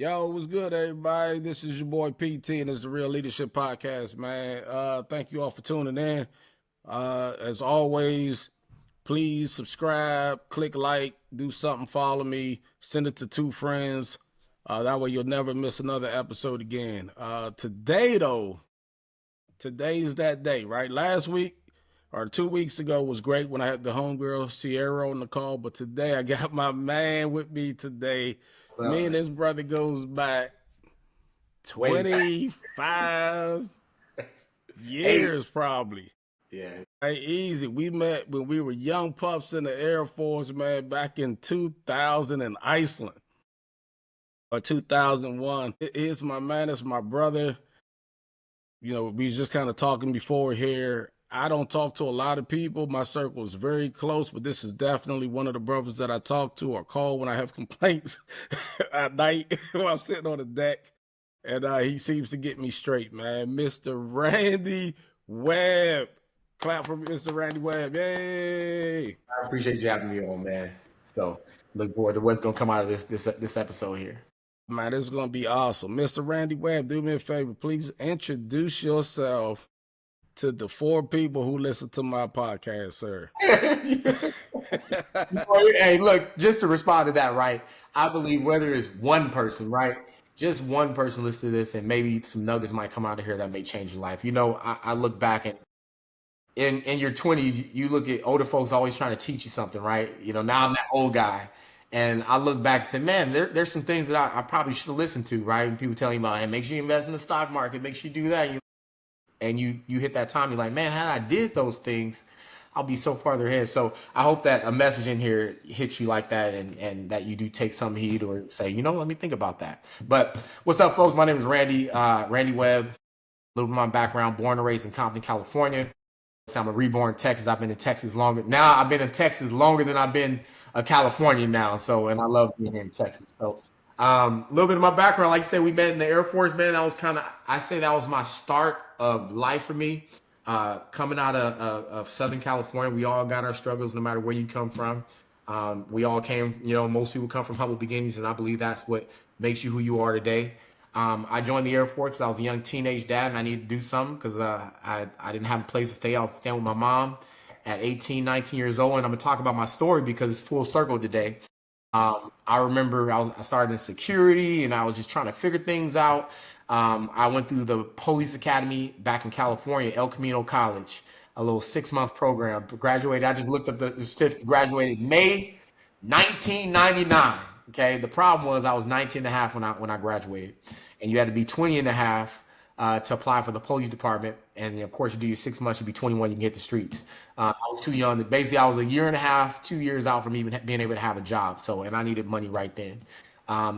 Yo, what's good, everybody? This is your boy PT, and it's the Real Leadership Podcast, man. Thank you all for tuning in. As always, please subscribe, click like, do something, follow me, send it to 2 friends. That way you'll never miss another episode again. Today, though, today's that day, right? Last week or 2 weeks ago was great when I had the homegirl Sierra on the call, but today I got my man with me today. Me and his brother goes back Way back. 25 Hey, years probably. yeah, Hey, easy. We met when we were young pups in the Air Force, man, back in 2000 in Iceland or 2001. Here's my man. It's my brother. You know, we was just kind of talking before here. I don't talk to a lot of people. My circle is very close, but this is definitely one of the brothers that I talk to or call when I have complaints at night while I'm sitting on the deck. And he seems to get me straight, man. Mr. Randy Webb. Clap for Mr. Randy Webb. Yay. I appreciate you having me on, man. So look forward to what's gonna come out of this episode here. Man, this is going to be awesome. Mr. Randy Webb, do me a favor. Please introduce yourself to the 4 people who listen to my podcast, sir. Hey, look, just to respond to that, right? I believe whether it's one person, right? Just one person listen to this, and maybe some nuggets might come out of here that may change your life. You know, I look back and in your 20s, you look at older folks always trying to teach you something, right? You know, now I'm that old guy. And I look back and say, man, there's some things that I probably should have listened to, right? And people telling you about, hey, make sure you invest in the stock market, make sure you do that. And you hit that time, you're like, man, had I did those things, I'll be so farther ahead. So I hope that a message in here hits you like that, and that you do take some heed or say, you know, let me think about that. But what's up, folks? My name is Randy Webb. A little bit of my background, born and raised in Compton, California. So I'm a reborn Texas. I've been in Texas longer. Now I've been in Texas longer than I've been a California now. So, and I love being here in Texas. So, a little bit of my background, like I said, we met in the Air Force, man. That was I say that was my start of life for me. Coming out of Southern California, we all got our struggles no matter where you come from. We all came, you know, most people come from humble beginnings, and I believe that's what makes you who you are today. I joined the Air Force because I was a young teenage dad and I needed to do something because I didn't have a place to stay. I was staying with my mom at 18, 19 years old. And I'm going to talk about my story because it's full circle today. I remember I started in security and I was just trying to figure things out. I went through the police academy back in California, El Camino College, a little 6-month program. Graduated. I just looked up the certificate. Graduated May 1999. Okay. The problem was I was 19 and a half when I graduated, and you had to be 20 and a half to apply for the police department. And of course, you do your 6 months, you be 21, you can hit the streets. I was too young. Basically, I was a year and a half, 2 years out from even being able to have a job. So, and I needed money right then.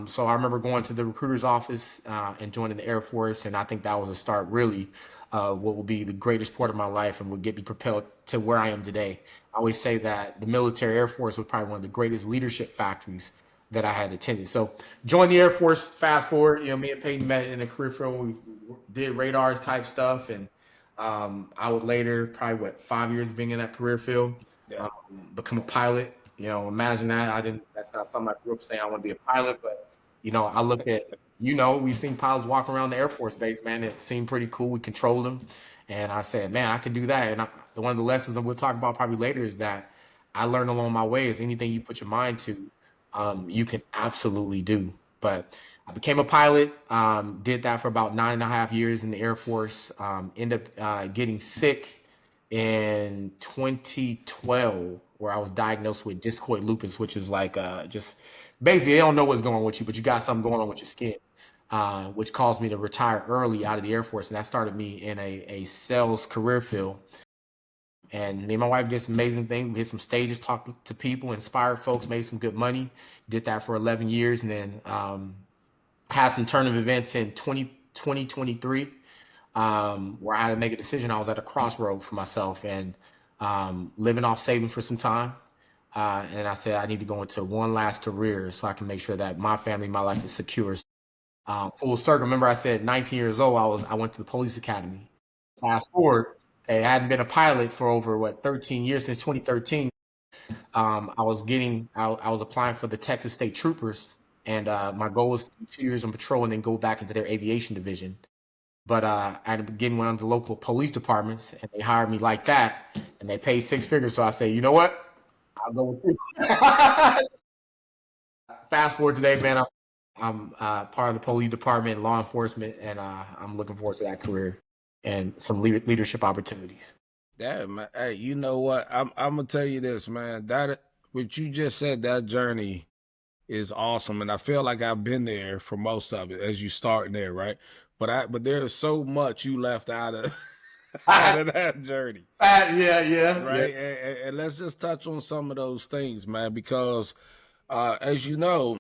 So I remember going to the recruiter's office and joining the Air Force. And I think that was a start really what will be the greatest part of my life and will get me propelled to where I am today. I always say that the military Air Force was probably one of the greatest leadership factories that I had attended. So joined the Air Force, fast forward, you know, me and Peyton met in a career field. We did radars type stuff. And I would later, probably 5 years being in that career field, Yeah. become a pilot. You know, imagine that. That's not something I grew up saying I want to be a pilot, but you know, I look at, you know, we've seen pilots walk around the Air Force base, man. It seemed pretty cool. We controlled them. And I said, man, I could do that. And one of the lessons that we'll talk about probably later is that I learned along my way is anything you put your mind to, you can absolutely do. But I became a pilot, did that for about 9.5 years in the Air Force, ended up getting sick in 2012, where I was diagnosed with discoid lupus, which is like just basically they don't know what's going on with you, but you got something going on with your skin, which caused me to retire early out of the Air Force. And that started me in a sales career field. And me and my wife did some amazing things. We hit some stages, talked to people, inspired folks, made some good money. Did that for 11 years, and then had some turn of events in 2023 where I had to make a decision. I was at a crossroad for myself and living off saving for some time. And I said, I need to go into one last career so I can make sure that my family, my life is secure. Full circle. Remember I said 19 years old, I went to the police academy. Fast forward, I hadn't been a pilot for over 13 years, since 2013. I was applying for the Texas State Troopers, and my goal was to do 2 years on patrol and then go back into their aviation division. But I ended up getting one of the local police departments, and they hired me like that, and they paid 6 figures. So I say, you know what? I'll go with you. Fast forward today, man. I'm part of the police department, law enforcement, and I'm looking forward to that career and some leadership opportunities. Yeah, man. Hey, you know what? I'm gonna tell you this, man. That what you just said, that journey is awesome, and I feel like I've been there for most of it as you start there, right? But there's so much you left out of out of that journey, Yeah. right? And let's just touch on some of those things, man, because as you know,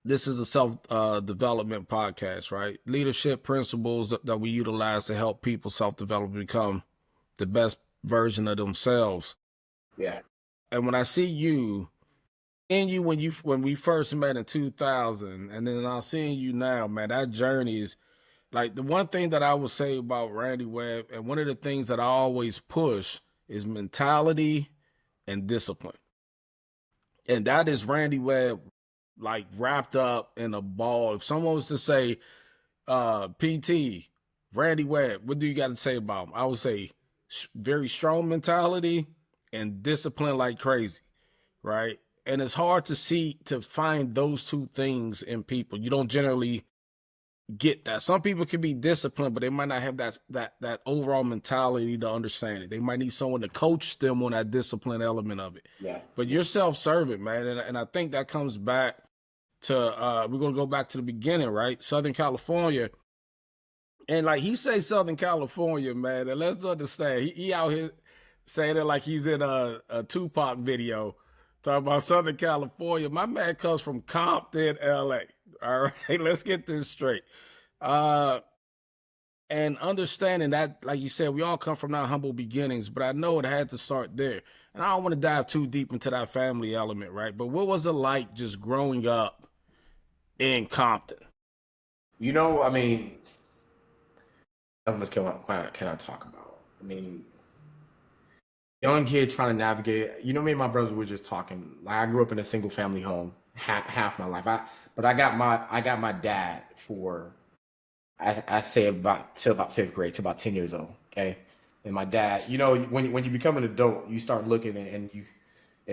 this is a self development podcast, right? Leadership principles that we utilize to help people self develop, become the best version of themselves. Yeah. And when I see you, and you when we first met in 2000, and then I'm seeing you now, man, that journey is like the one thing that I would say about Randy Webb, and one of the things that I always push is mentality and discipline. And that is Randy Webb, like wrapped up in a ball. If someone was to say, PT, Randy Webb, what do you got to say about him? I would say very strong mentality and discipline like crazy, right? And it's hard to find those two things in people. You don't generally get that. Some people can be disciplined, but they might not have that overall mentality to understand it. They might need someone to coach them on that discipline element of it. Yeah. But you're self-serving, man, and I think that comes back to we're gonna go back to the beginning, right? Southern California. And like he say Southern California, man, and let's understand, he out here saying it like he's in a Tupac video talking about Southern California. My man comes from Compton, LA. All right, let's get this straight. And understanding that, like you said, we all come from our humble beginnings, but I know it had to start there. And I don't want to dive too deep into that family element, right? But what was it like just growing up in Compton? You know, I mean, how much can I talk about? I mean, young kid trying to navigate. You know, me and my brother were just talking. Like, I grew up in a single family home half my life. But I got my dad for I say about till about fifth grade, to about 10 years old. Okay, and my dad. You know, when you become an adult, you start looking and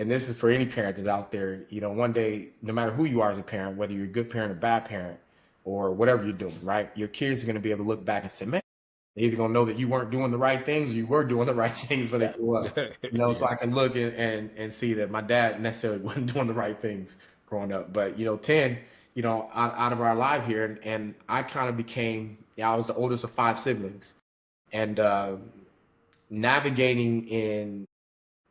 this is for any parent that's out there. You know, one day, no matter who you are as a parent, whether you're a good parent or bad parent or whatever you're doing, right? Your kids are going to be able to look back and say, man, they're either gonna know that you weren't doing the right things or you were doing the right things when they grew up. You know, so I can look and see that my dad necessarily wasn't doing the right things growing up. But, you know, 10, you know, out of our life here, and I kind of became, I was the oldest of 5 siblings. And navigating in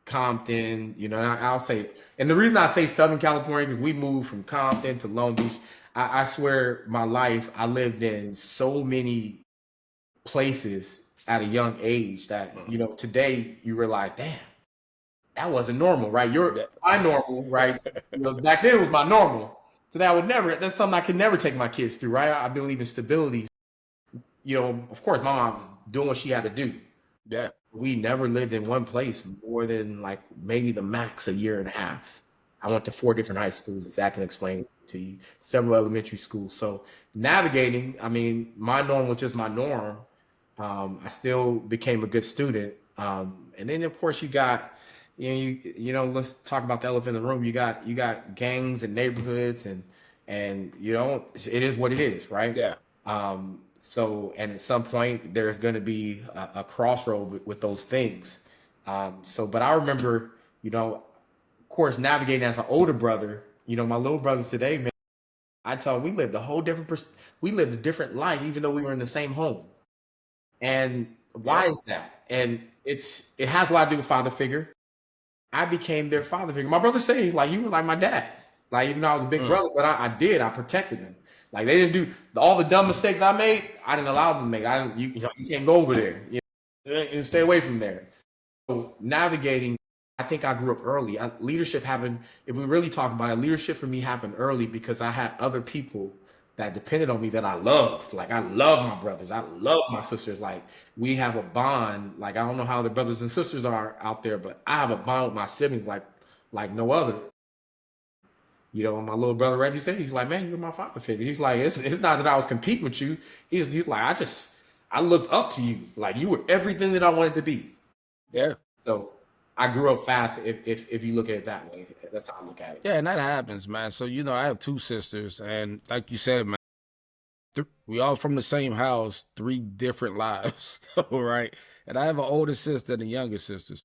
Compton, you know, and I'll say, and the reason I say Southern California, because we moved from Compton to Long Beach. I swear my life, I lived in so many places at a young age that, you know, today you realize, damn, that wasn't normal, right? My normal, right? You know, back then it was my normal. Today I would never, that's something I could never take my kids through, right? I believe in stability. You know, of course, my mom was doing what she had to do. Yeah. We never lived in one place more than like maybe the max a year and a half. I went to 4 different high schools, if that can explain to you, several elementary schools. So navigating, I mean, my norm was just my norm. I still became a good student. And then of course you got, you know, let's talk about the elephant in the room. You got gangs and neighborhoods and you know, it is what it is, right? Yeah. So, and at some point there's going to be a crossroad with those things. But I remember, you know, of course, navigating as an older brother, you know, my little brothers today, man, I tell them we lived we lived a different life, even though we were in the same home. And why is that? And it has a lot to do with father figure. I became their father figure. My brother says, he's like, you were like my dad. Like, even though I was a big brother, but I protected them. Like, they didn't do all the dumb mistakes I made. I didn't allow them to make. You can't go over there. You know, stay away from there. So navigating, I think I grew up early. Leadership happened. If we really talk about it, leadership for me happened early because I had other people that depended on me that I loved. Like, I love my brothers. I love my sisters. Like, we have a bond. Like, I don't know how the brothers and sisters are out there, but I have a bond with my siblings like no other. You know, my little brother Reggie said, he's like, man, you're my father figure. He's like, it's not that I was competing with you. He's like, I looked up to you. Like you were everything that I wanted to be. Yeah. So I grew up fast. If you look at it that way, that's how I look at it. Yeah, and that happens, man. So, I have two sisters, and like you said, man, we all from the same house, three different lives, right? And I have an older sister and a younger sister.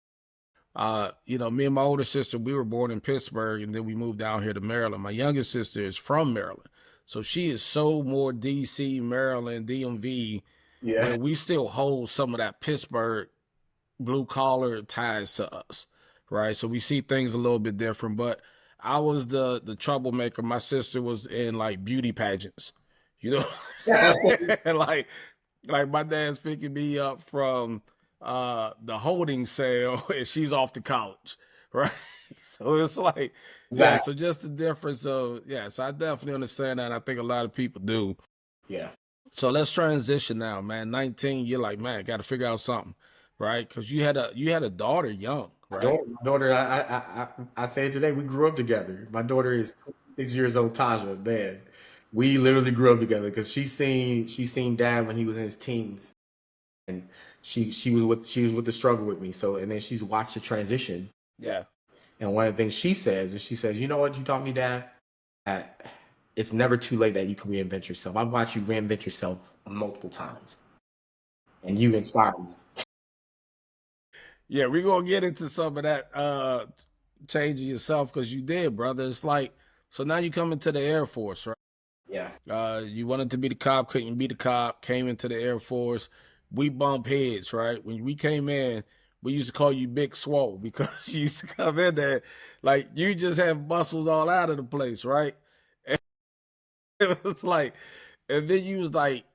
Me and my older sister, we were born in Pittsburgh, and then we moved down here to Maryland. My younger sister is from Maryland, so she is so more DC, Maryland, DMV, Yeah. where we still hold some of that Pittsburgh blue collar ties to us, right? So we see things a little bit different. But I was the troublemaker. My sister was in like beauty pageants, you know, and like my dad's picking me up from the holding cell, and she's off to college, right? So it's like, yeah. Exactly. So just the difference of So I definitely understand that. I think a lot of people do. Yeah. So let's transition now, man. 19, you're like, man, got to figure out something, right? Because you had a daughter young, right? My daughter, I say it today. We grew up together. My daughter is 6 years old. Taja, man, we literally grew up together because she seen dad when he was in his teens, and she was with the struggle with me. So and then she's watched the transition. Yeah. And one of the things she says, you know what you taught me, Dad? That it's never too late that you can reinvent yourself. I've watched you reinvent yourself multiple times, and you inspired me. Yeah, we're gonna get into some of that changing yourself because you did, brother. It's like, so now you come into the Air Force, right? Yeah. You wanted to be the cop, couldn't be the cop, came into the Air Force. We bump heads, right? When we came in, we used to call you Big Swole because you used to come in there like you just have muscles all out of the place, right? And it was like, and then you was like,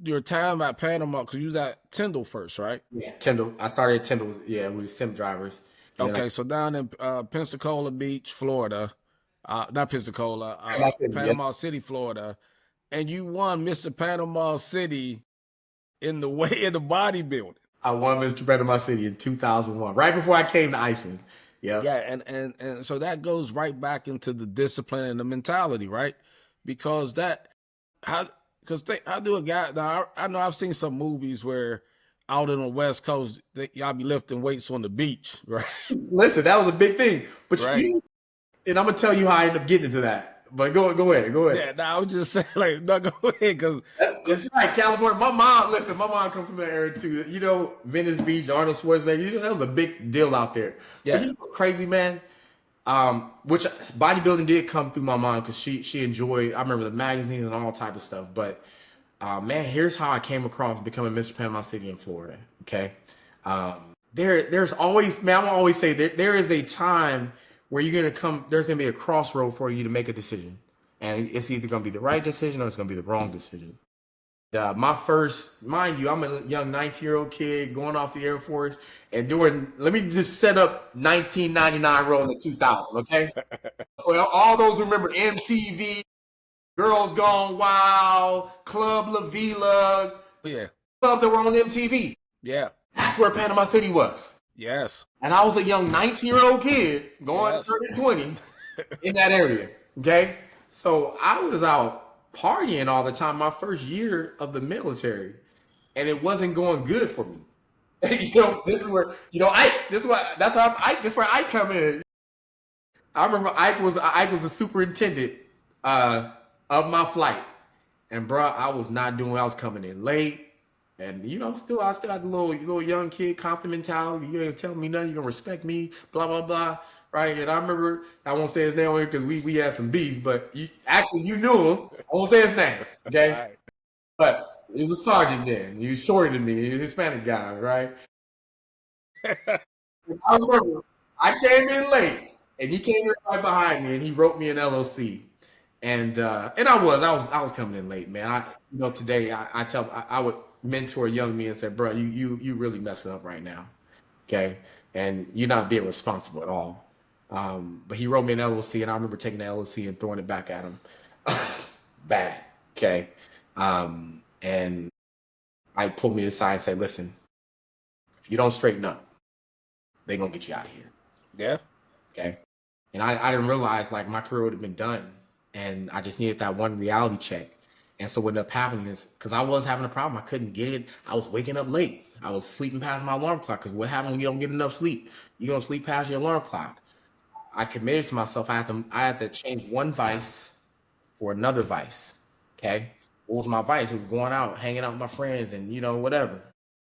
your time at Panama, because you was at Tyndall first, right? Yeah. Tyndall. I started at Tyndall. Yeah, we were sim drivers. And then Okay, so down in Pensacola Beach, Florida, not Pensacola, Panama City. Yeah. Panama City, Florida, and you won Mr. Panama City in the way in the bodybuilding. I won Mr. Panama City in 2001, right before I came to Iceland. Yeah. Yeah, and so that goes right back into the discipline and the mentality, right? Because I do a guy now. I know I've seen some movies where out in the West Coast, y'all be lifting weights on the beach, right? Listen, that was a big thing. But Right. and I'm gonna tell you how I ended up getting into that. But go ahead. Yeah, I was just saying, like, no, go ahead, because That's right, California. My mom comes from that area too. You know, Venice Beach, Arnold Schwarzenegger. You know, that was a big deal out there. Yeah. But you know what's crazy, man? Which bodybuilding did come through my mind because she enjoyed. I remember the magazines and all type of stuff. But man, here's how I came across becoming Mr. Panama City in Florida. Okay, there's always, man. I'm always say there is a time where you're gonna come. There's gonna be a crossroad for you to make a decision, and it's either gonna be the right decision or it's gonna be the wrong decision. My first, mind you, I'm a young 19-year-old kid going off the Air Force and let me just set up 1999 rolling to 2000, okay? Well, all those who remember MTV, Girls Gone Wild, Club La Vila, yeah, clubs that were on MTV. yeah, That's where Panama City was. yes, And I was a young 19-year-old kid going Yes. 30, 20 in that area, okay? So I was out partying all the time my first year of the military, and it wasn't going good for me. This is where that's where I come in. I remember Ike was the superintendent of my flight, and bro, I was not doing well. I was coming in late, and I still had the little young kid Compton mentality. You ain't telling me nothing. You gonna respect me? Blah blah blah. Right? And I remember, I won't say his name on here because we had some beef, but you knew him. I won't say his name. Okay. All right. But he was a sergeant then. He was shorter than me. He was a Hispanic guy, right? I remember I came in late, and he came in right behind me, and he wrote me an LOC, and I was coming in late, man. Today I would mentor young me and say, bro, you really messing up right now, okay, and you're not being responsible at all. But he wrote me an LOC, and I remember taking the LOC and throwing it back at him, bad, okay, and I pulled me aside and say, listen, if you don't straighten up, they're gonna get you out of here. Yeah. Okay. And I didn't realize like my career would have been done, and I just needed that one reality check. And so what ended up happening is because I was having a problem, I couldn't get it. I was waking up late. I was sleeping past my alarm clock. Because what happens when you don't get enough sleep? You're gonna sleep past your alarm clock. I committed to myself. I had to change one vice for another vice. Okay, what was my vice? It was going out, hanging out with my friends, and whatever.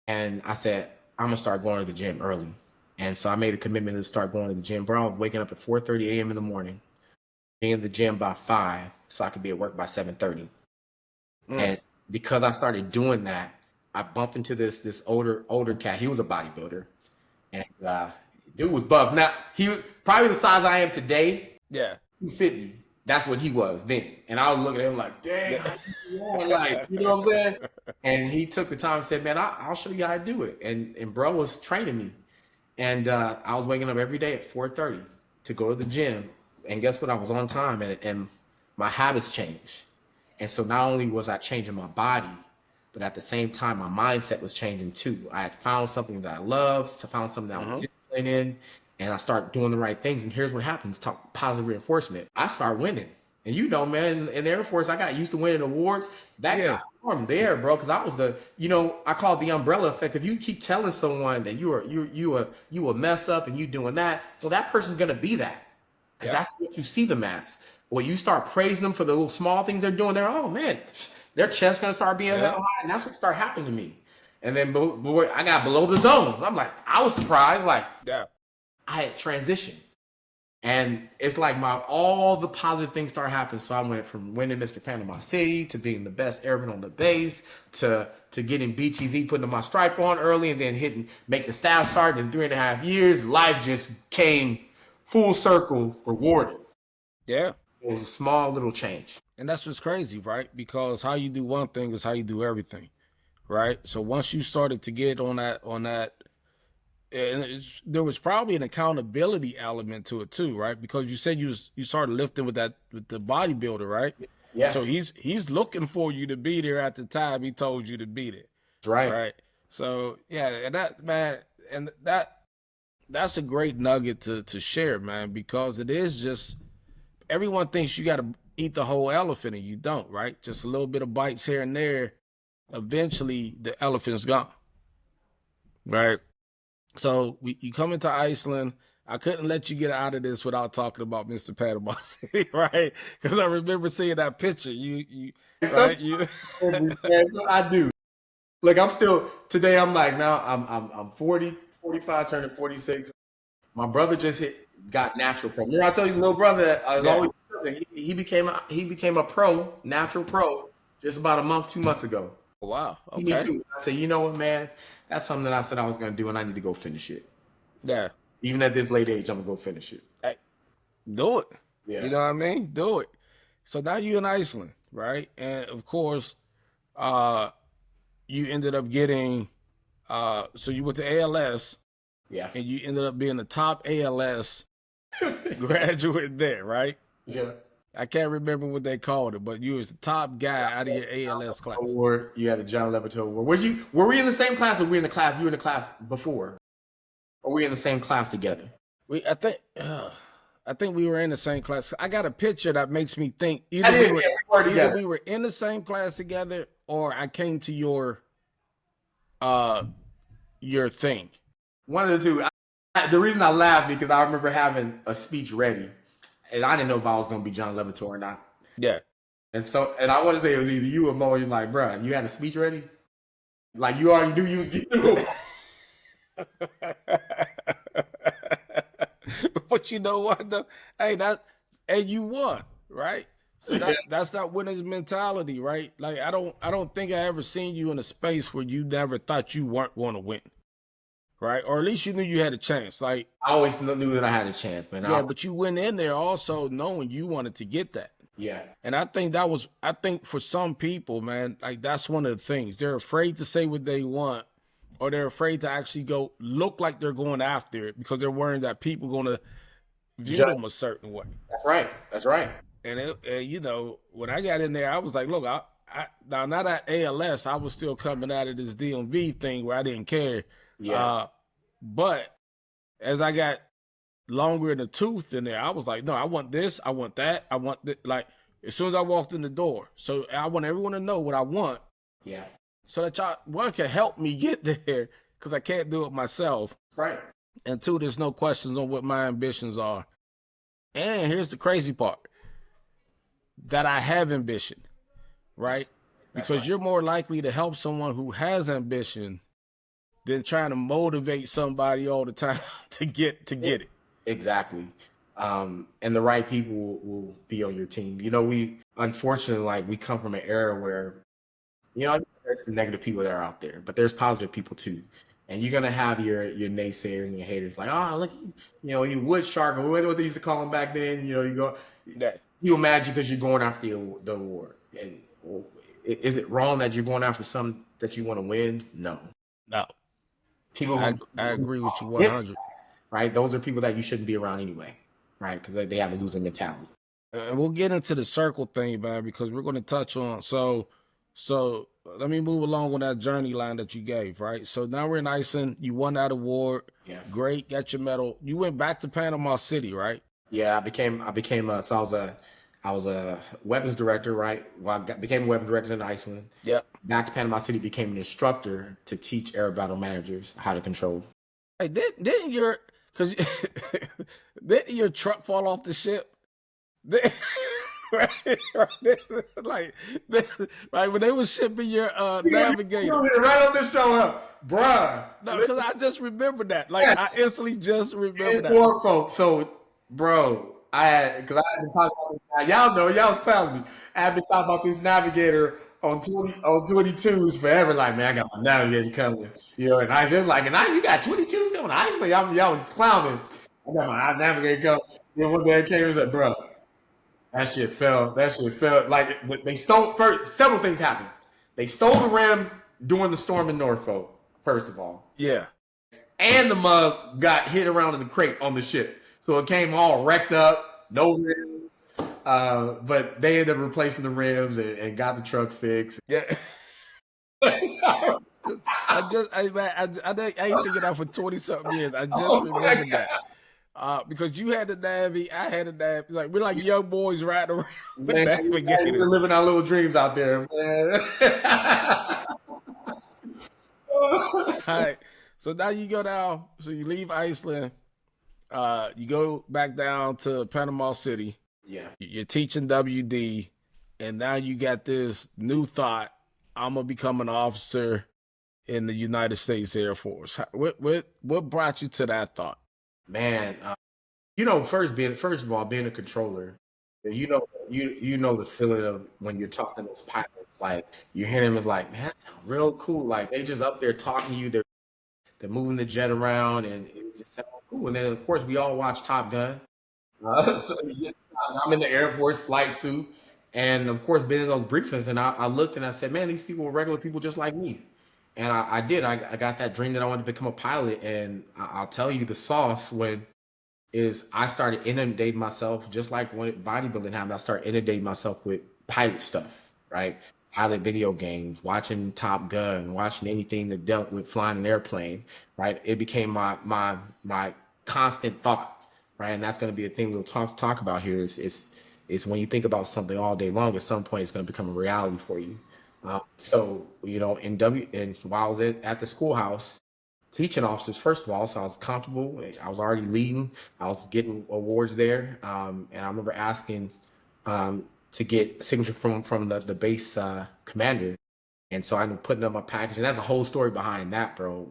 And I said I'm gonna start going to the gym early. And so I made a commitment to start going to the gym. Bro, I was waking up at 4:30 a.m. in the morning, being in the gym by 5, so I could be at work by 7:30. And because I started doing that, I bumped into this older cat. He was a bodybuilder, and dude was buff. Now he was probably the size I am today. Yeah. 250. That's what he was then. And I was looking at him like, dang, how you doing? Like, you know what I'm saying? And he took the time and said, man, I'll show you how to do it. And bro was training me. And I was waking up every day at 4:30 to go to the gym. And guess what? I was on time, and my habits changed. And so not only was I changing my body, but at the same time, my mindset was changing too. I had found something that I loved, found something that I was disciplined in, and I started doing the right things. And here's what happens: talk positive reinforcement. I start winning. And man, in the Air Force, I got used to winning awards. That got from there, bro, because I was I call it the umbrella effect. If you keep telling someone that you a mess up and you doing that, well, that person's gonna be that, because that's what you see them as. When you start praising them for the little small things they're doing, oh man, their chest gonna start being held high, and that's what started happening to me. And then boy, I got below the zone. I'm like, I was surprised, like I had transitioned. And it's like all the positive things start happening. So I went from winning Mr. Panama City to being the best airman on the base to getting BTZ, putting my stripe on early, and then making staff sergeant in 3.5 years. Life just came full circle, rewarded. Yeah. It was a small little change. And that's what's crazy, right? Because how you do one thing is how you do everything, right? So once you started to get on that, and there was probably an accountability element to it too, right? Because you said you started lifting with the bodybuilder, right? Yeah. So he's looking for you to be there at the time he told you to be there. That's right. Right. So yeah, and that, man, and that's a great nugget to share, man, because it is just, everyone thinks you got to eat the whole elephant, and you don't, right? Just a little bit of bites here and there. Eventually, the elephant's gone, right? So you come into Iceland. I couldn't let you get out of this without talking about Mr. Panama City, right? Because I remember seeing that picture. Right? I do. Like today I'm like, now I'm 40, 45, turning 46. My brother just got natural pro. Remember I told you, little brother, always he became a pro, natural pro, just about a month, 2 months ago. Wow. Okay. Me too. I said, you know what, man? That's something that I said I was going to do, and I need to go finish it. Yeah. Even at this late age, I'm going to go finish it. Hey, do it. Yeah. You know what I mean? Do it. So now you're in Iceland, right? And of course, you ended up getting, so you went to ALS. Yeah. And you ended up being the top ALS graduate there, right? Yeah. I can't remember what they called it, but you was the top guy out of your ALS class. Award. You had the John Levitt Award. Were we in the same class, or were we in the class? You were in the class before, or were we in the same class together? I think we were in the same class. I got a picture that makes me think either we were in the same class together, or I came to your thing. One of the two. The reason I laughed because I remember having a speech ready, and I didn't know if I was going to be John Levitt or not. Yeah. And I want to say it was either you or Mo. You're like, bro, you had a speech ready? Like you already knew you was But you know what though? And you won, right? So that's that winner's mentality, right? Like I don't think I ever seen you in a space where you never thought you weren't going to win. Right? Or at least you knew you had a chance. Like I always knew that I had a chance, man. Yeah, but you went in there also knowing you wanted to get that. Yeah. And I think for some people, man, like that's one of the things. They're afraid to say what they want, or they're afraid to actually go look like they're going after it because they're worried that people are going to view them a certain way. That's right. And when I got in there, I was like, look, now not at ALS, I was still coming out of this DMV thing where I didn't care. Yeah. But as I got longer in the tooth in there. I was like, no, I want this, I want that, I want this. Like as soon as I walked in the door. So I want everyone to know what I want. Yeah. So that y'all one can help me get there because I can't do it myself. Right. And two, there's no questions on what my ambitions are. And here's the crazy part. That I have ambition, right? Because right. you're more likely to help someone who has ambition than trying to motivate somebody all the time to get it. Exactly. And the right people will be on your team. You know, we unfortunately, like, we come from an era where, you know, there's some negative people that are out there, but there's positive people too. And you're gonna have your naysayers and your haters, like, oh, look, you know, you wood shark, or what they used to call them back then. You know, you go, you imagine because you're going after the award. And is it wrong that you're going after something that you want to win? No. No. People, I agree with you 100. Right? Those are people that you shouldn't be around anyway, right? Because they have a losing mentality. And we'll get into the circle thing, man, because we're going to touch on. So let me move along with that journey line that you gave, right? So now we're in Iceland. You won that award. Yeah. Great. Got your medal. You went back to Panama City, right? Yeah, so I was a weapons director, right? Well, became a weapons director in Iceland. Yep. Back to Panama City, became an instructor to teach air battle managers how to control. Hey, didn't your truck fall off the ship? Right, right when they was shipping your navigator. Right on this show up, bruh. No, because I just remember that. Like I instantly just remember that. More folks. So, bro, I had been talking about y'all know y'all was clowning me. I had been talking about this navigator on 22s forever. Like, man, I got my navigator coming. You know, and I just like, and you got 22s coming. Y'all was clowning. I got my navigator coming. Then one day I came and said, bro, that shit fell. Like they stole first. Several things happened. They stole the rims during the storm in Norfolk. First of all, yeah, and the mug got hit around in the crate on the ship, so it came all wrecked up, no rims. But they ended up replacing the rims and got the truck fixed. Yeah. I ain't thinking that for 20 something years. I just remembered that. Because you had the Navy, I had a Navy. Like we're like young boys riding around with navigators. We're living our little dreams out there, man. All right. So now you go down. So you leave Iceland. You go back down to Panama City. Yeah. You're teaching WD, and now you got this new thought. I'm gonna become an officer in the United States Air Force. What brought you to that thought? Man, you know, first of all, being a controller, you know the feeling of when you're talking to those pilots, like you hear them, it's like, man, that sounds real cool. Like they just up there talking to you, they're moving the jet around, and it just sounds cool. And then of course we all watch Top Gun. So I'm in the Air Force flight suit, and of course been in those briefings, and I looked and I said, man, these people are regular people just like me. And I did. I got that dream that I wanted to become a pilot, and I'll tell you the sauce is I started inundating myself, just like when bodybuilding happened. I started inundating myself with pilot stuff, right? Pilot video games, watching Top Gun, watching anything that dealt with flying an airplane, right? It became my constant thought, right? And that's going to be a thing we'll talk about here. Is when you think about something all day long, at some point it's going to become a reality for you. So you know, and while I was at the schoolhouse teaching officers, first of all, so I was comfortable. I was already leading. I was getting awards there, and I remember asking to get signature from the base commander, and so I ended up putting up my package. And that's a whole story behind that, bro.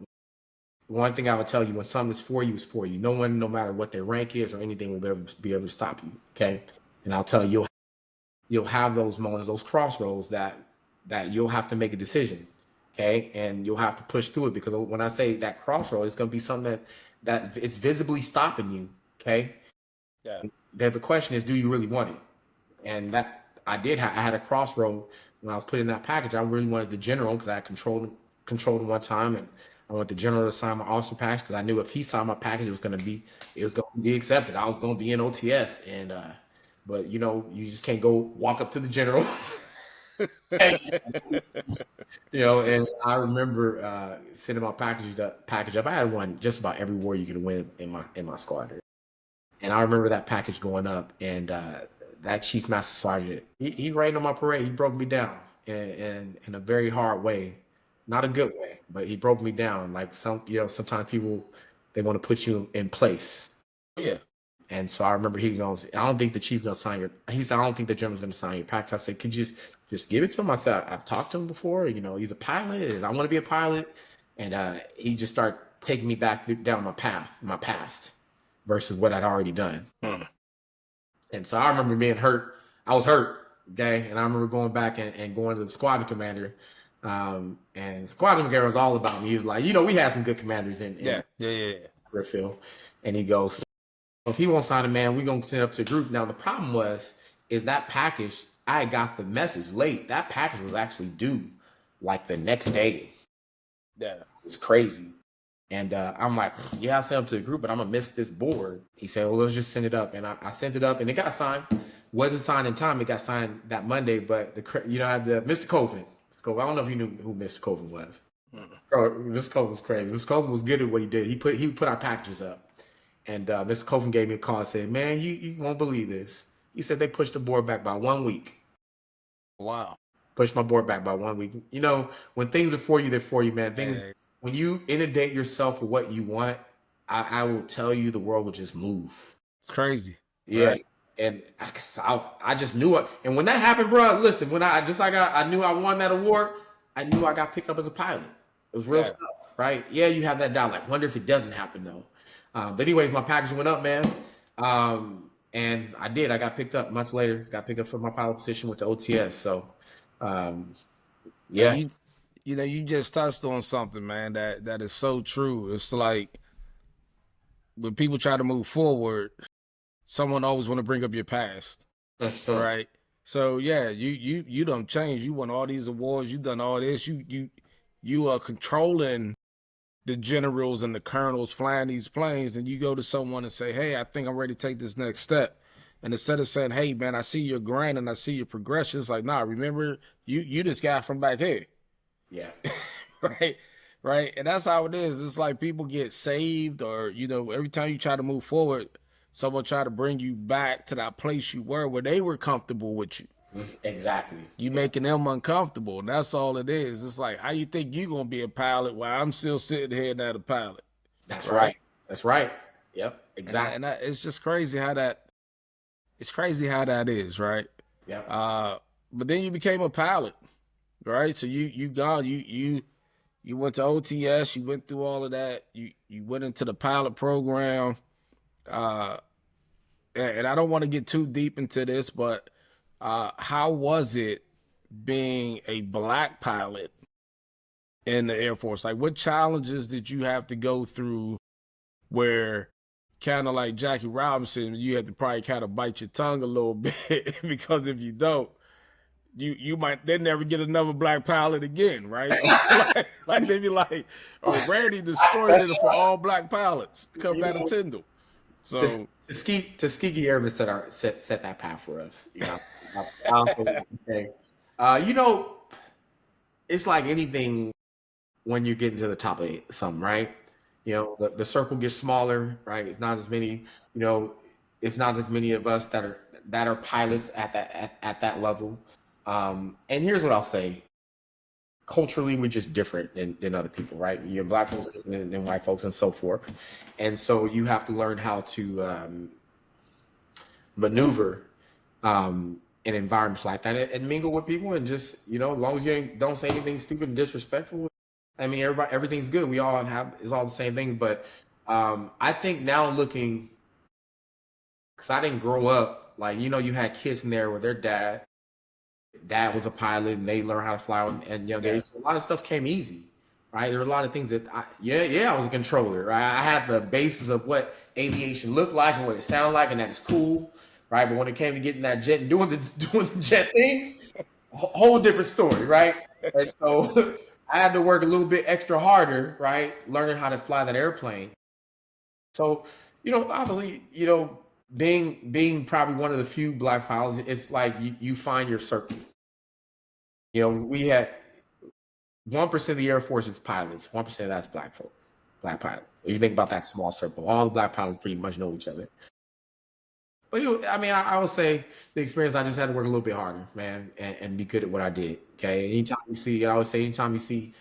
One thing I would tell you: when something is for you, it's for you. No one, no matter what their rank is or anything, will be able to stop you. Okay, and I'll tell you, you'll have those moments, those crossroads that you'll have to make a decision, okay? And you'll have to push through it, because when I say that crossroad, it's going to be something that it's visibly stopping you, okay? Yeah. Then the question is, do you really want it? And that I did. I had a crossroad when I was putting that package. I really wanted the general because I had controlled one time, and I want the general to sign my officer package because I knew if he signed my package, it was going to be accepted. I was going to be in OTS, and but you know, you just can't go walk up to the general. You know, and I remember sending my package up. I had won just about every war you could win in my squadron. And I remember that package going up, and that Chief Master Sergeant, he rained on my parade. He broke me down in a very hard way, not a good way, but he broke me down. Like sometimes people they want to put you in place. Yeah. And so I remember he goes, I don't think the chief gonna sign your. He said, I don't think the general's gonna sign your package. I said, could you just give it to him? I said, I've talked to him before. He's a pilot, and I want to be a pilot. And he just started taking me back down my path, my past, versus what I'd already done. And so I remember being hurt. I was hurt, okay? And I remember going back and going to the squadron commander. And squadron commander was all about me. He was like, we had some good commanders in Griffith. And he goes, if he won't sign it, man, we're going to send it up to the group. Now, the problem is that package, I got the message late. That package was actually due like the next day. Yeah. It was crazy. And I'm like, yeah, I sent it up to the group, but I'm going to miss this board. He said, well, let's just send it up. And I sent it up, and it got signed. Wasn't signed in time. It got signed that Monday, but I had the Mr. Colvin. I don't know if you knew who Mr. Colvin was. Mr. Colvin was crazy. Mr. Colvin was good at what he did. He put our packages up. And Mr. Colvin gave me a call and said, man, you won't believe this. He said they pushed the board back by 1 week. Wow. Pushed my board back by 1 week. When things are for you, they're for you, man. When you inundate yourself with what you want, I will tell you the world will just move. It's crazy. Yeah. Right? And I just knew it. And when that happened, bro, listen, when I knew I won that award, I knew I got picked up as a pilot. It was real stuff, right? Yeah, you have that doubt. Like, wonder if it doesn't happen, though. But anyways, my package went up, man. And I did. I got picked up months later. Got picked up for my pilot position with the OTS. So, yeah. You just touched on something, man, that is so true. It's like when people try to move forward, someone always want to bring up your past. That's true. Right? So, yeah, you don't change. You won all these awards. You done all this. You are controlling the generals and the colonels flying these planes, and you go to someone and say, hey, I think I'm ready to take this next step. And instead of saying, hey, man, I see your grind and I see your progression, it's like, nah, remember, you this guy from back here. Yeah. Right. And that's how it is. It's like people get saved, or, every time you try to move forward, someone try to bring you back to that place you were where they were comfortable with you. Exactly. You making them uncomfortable, and that's all it is. It's like, how you think you gonna be a pilot while I'm still sitting here not a pilot? That's right. That's right. Yep. Exactly. And it's just crazy how that. It's crazy how that is, right? Yeah. But then you became a pilot, right? So you went to OTS. You went through all of that. You went into the pilot program. And I don't want to get too deep into this, but. How was it being a Black pilot in the Air Force? Like, what challenges did you have to go through where, kind of like Jackie Robinson, you had to probably kind of bite your tongue a little bit because if you don't, you might then never get another Black pilot again, right? like they'd be like, oh, Randy destroyed it for all Black pilots. Come out of Tyndall. So Tuskegee Airmen set that path for us. It's like anything when you get into the top of something, right? The circle gets smaller, right? It's not as many, it's not as many of us that are pilots at that level. And here's what I'll say. Culturally, we're just different than other people, right? Black folks are different than white folks and so forth. And so you have to learn how to maneuver in environments like that and mingle with people and just, as long as you don't say anything stupid and disrespectful. I mean, everything's good. We all it's all the same thing. But I think now looking, because I didn't grow up, like, you had kids in there with their dad was a pilot and they learned how to fly at young age. So a lot of stuff came easy, right? There were a lot of things that I was a controller, right? I had the basis of what aviation looked like and what it sounded like, and that is cool, right? But when it came to getting that jet and doing the jet things, whole different story, right? And so I had to work a little bit extra harder, right? Learning how to fly that airplane. So, obviously, being probably one of the few Black pilots, it's like you find your circle. We had 1% of the Air Force is pilots. 1% of that's Black folks, Black pilots. If you think about that small circle, all the Black pilots pretty much know each other. But I mean, I would say the experience, I just had to work a little bit harder, man, and be good at what I did. Okay. Anytime you see, I always say, anytime you see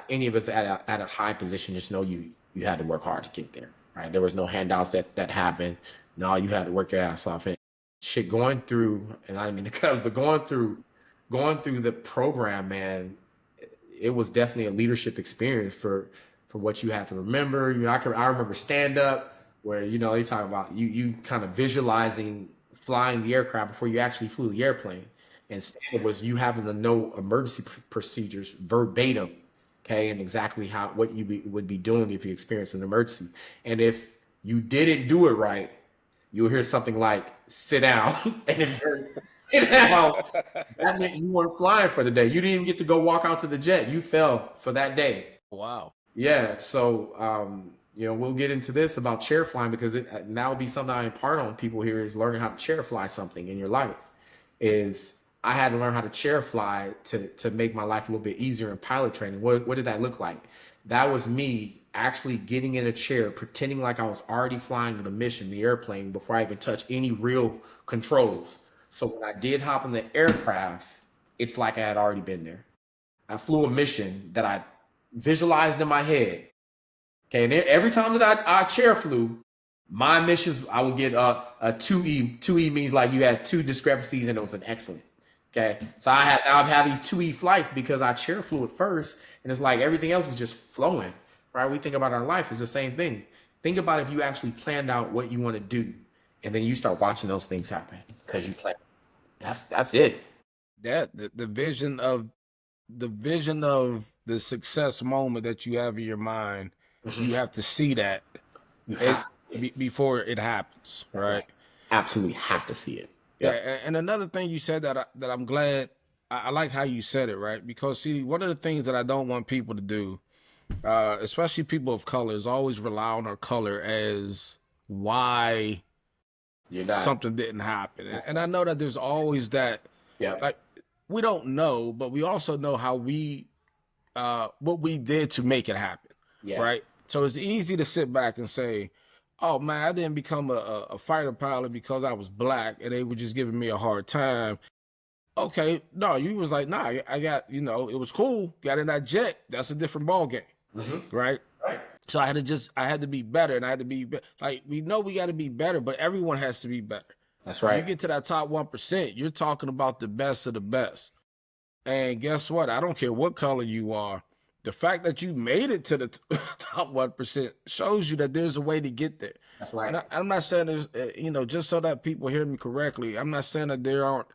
any of us at a high position, just know you had to work hard to get there. Right. There was no handouts that happened. No, you had to work your ass off. And shit, going through, and I didn't mean to cuss, but going through the program, man, it was definitely a leadership experience for what you have to remember. You know, I remember stand up where, you know, they talk about you kind of visualizing flying the aircraft before you actually flew the airplane. And stand up was you having to know emergency procedures verbatim, okay, and exactly what would be doing if you experienced an emergency. And if you didn't do it right, you'll hear something like "sit down," and if you're sit down, that meant you weren't flying for the day. You didn't even get to go walk out to the jet. You fell for that day. Wow. Yeah, so you know, we'll get into this about chair flying because and that will be something I impart on people here is learning how to chair fly something in your life. Is I had to learn how to chair fly to make my life a little bit easier in pilot training. What did that look like? That was me actually getting in a chair, pretending like I was already flying the mission, the airplane, before I even touched any real controls. So when I did hop in the aircraft, it's like I had already been there. I flew a mission that I visualized in my head. Okay, and every time that I chair flew, my missions, I would get a 2E. 2E means like you had two discrepancies and it was an excellent. Okay, so I'd have these 2E flights because I chair flew it first, and it's like everything else was just flowing. Right? We think about our life as the same thing. Think about if you actually planned out what you want to do, and then you start watching those things happen because you planned. That's it. Yeah, the vision of the success moment that you have in your mind, you have to see that before it happens, right? Absolutely have to see it. Yeah, and another thing you said that I'm glad I like how you said it, right? Because see, one of the things that I don't want people to do, especially people of color, is always rely on our color as why You're not. something didn't happen. And I know that there's always that, Yeah. like, we don't know, but we also know how what we did to make it happen, Yeah. right? So it's easy to sit back and say, oh man, I didn't become a fighter pilot because I was black and they were just giving me a hard time. Okay, no, you was like, nah, I got, you know, it was cool. Got in that jet. That's a different ball game, right? Right. So I had to be better, and I had to be like, we know we got to be better, but everyone has to be better. That's When right. you get to that top 1%, you're talking about the best of the best. And guess what? I don't care what color you are. The fact that you made it to the top 1% shows you that there's a way to get there. That's right. And I'm not saying there's, you know, just so that people hear me correctly, I'm not saying that there aren't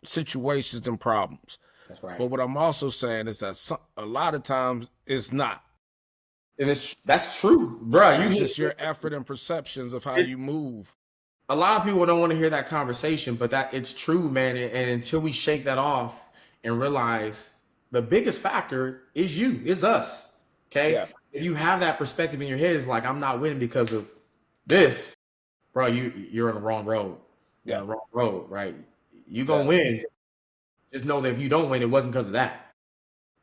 situations and problems. That's right. But what I'm also saying is that a lot of times it's not. And that's true, bro. It's just your effort and perceptions of how you move. A lot of people don't want to hear that conversation, but that it's true, man. And until we shake that off and realize the biggest factor is you, is us. Okay. Yeah. If you have that perspective in your head, it's like, I'm not winning because of this, bro. You're on the wrong road. You're on the wrong road, right? You're gonna win. Just know that if you don't win, it wasn't because of that.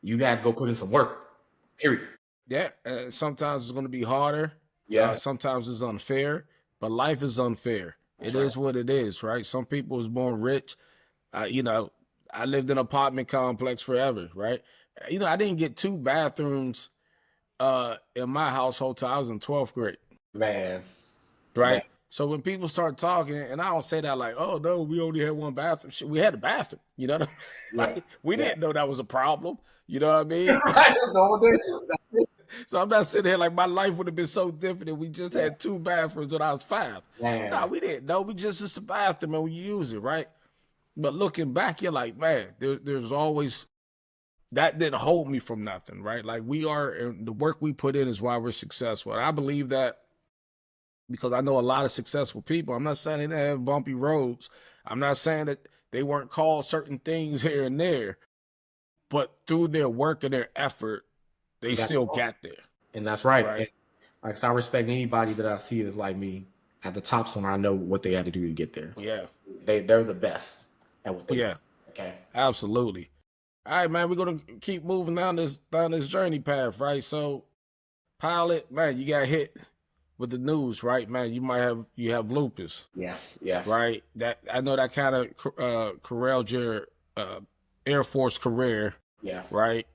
You got to go put in some work. Period. Yeah. Sometimes it's going to be harder. Yeah. Sometimes it's unfair, but life is unfair. It is what it is, right? Some people was born rich. You know, I lived in an apartment complex forever, right? You know, I didn't get 2 bathrooms in my household till I was in 12th grade. Man. Right? Man. So when people start talking, and I don't say that like, oh no, we only had 1 bathroom. Shit, we had a bathroom. You know what I mean? Like, we didn't know that was a problem. You know what I mean? So I'm not sitting here like my life would have been so different if we just had 2 bathrooms when I was 5. No, we didn't know. We just, it's a bathroom and we use it, right? But looking back, you're like, man, there's always, that didn't hold me from nothing, right? Like the work we put in is why we're successful. And I believe that because I know a lot of successful people. I'm not saying they didn't have bumpy roads. I'm not saying that they weren't called certain things here and there, but through their work and their effort, they still got there. And that's right. And, like, so I respect anybody that I see that's like me at the top somewhere. I know what they had to do to get there. Yeah. They're the best at what they do. Okay. Absolutely. All right, man, we're gonna keep moving down this journey path, right? So pilot, man, you got hit with the news, right, man, you have lupus, Yeah. Yeah. right? That I know that kind of corralled your Air Force career, Yeah. right?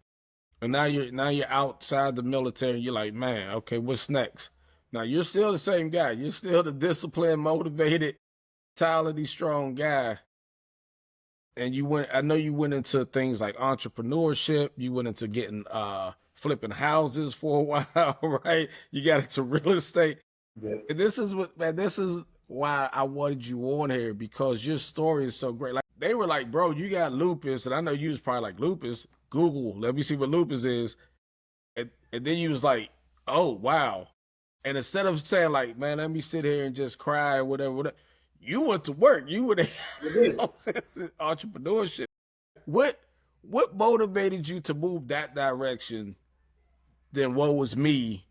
And now you're outside the military. You're like, man, okay, what's next? Now you're still the same guy. You're still the disciplined, motivated, talented, strong guy. And I know you went into things like entrepreneurship. You went into getting flipping houses for a while, right? You got into real estate. Yeah. And this is why I wanted you on here, because your story is so great. Like, they were like, bro, you got lupus, and I know you was probably like, lupus, Google, let me see what lupus is. And then you was like, oh wow. And instead of saying like, man, let me sit here and just cry or whatever, you went to work. You were entrepreneurship. What motivated you to move that direction than what was me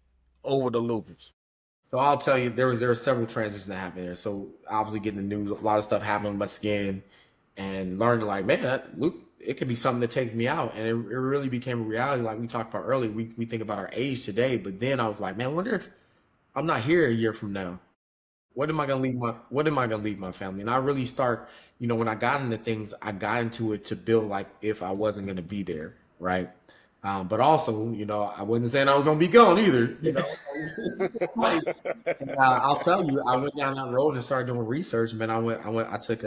over the lupus? So I'll tell you, there were several transitions that happened there. So obviously getting the news, a lot of stuff happened with my skin, and learning like, man, look, it could be something that takes me out, and it really became a reality. Like we talked about earlier, we think about our age today, but then I was like, man, I wonder if I'm not here a year from now. What am I gonna leave my family? And I really start, when I got into things, I got into it to build like if I wasn't gonna be there, right? But also, I wasn't saying I was gonna be gone either. Like, I'll tell you, I went down that road and started doing research. Man, I took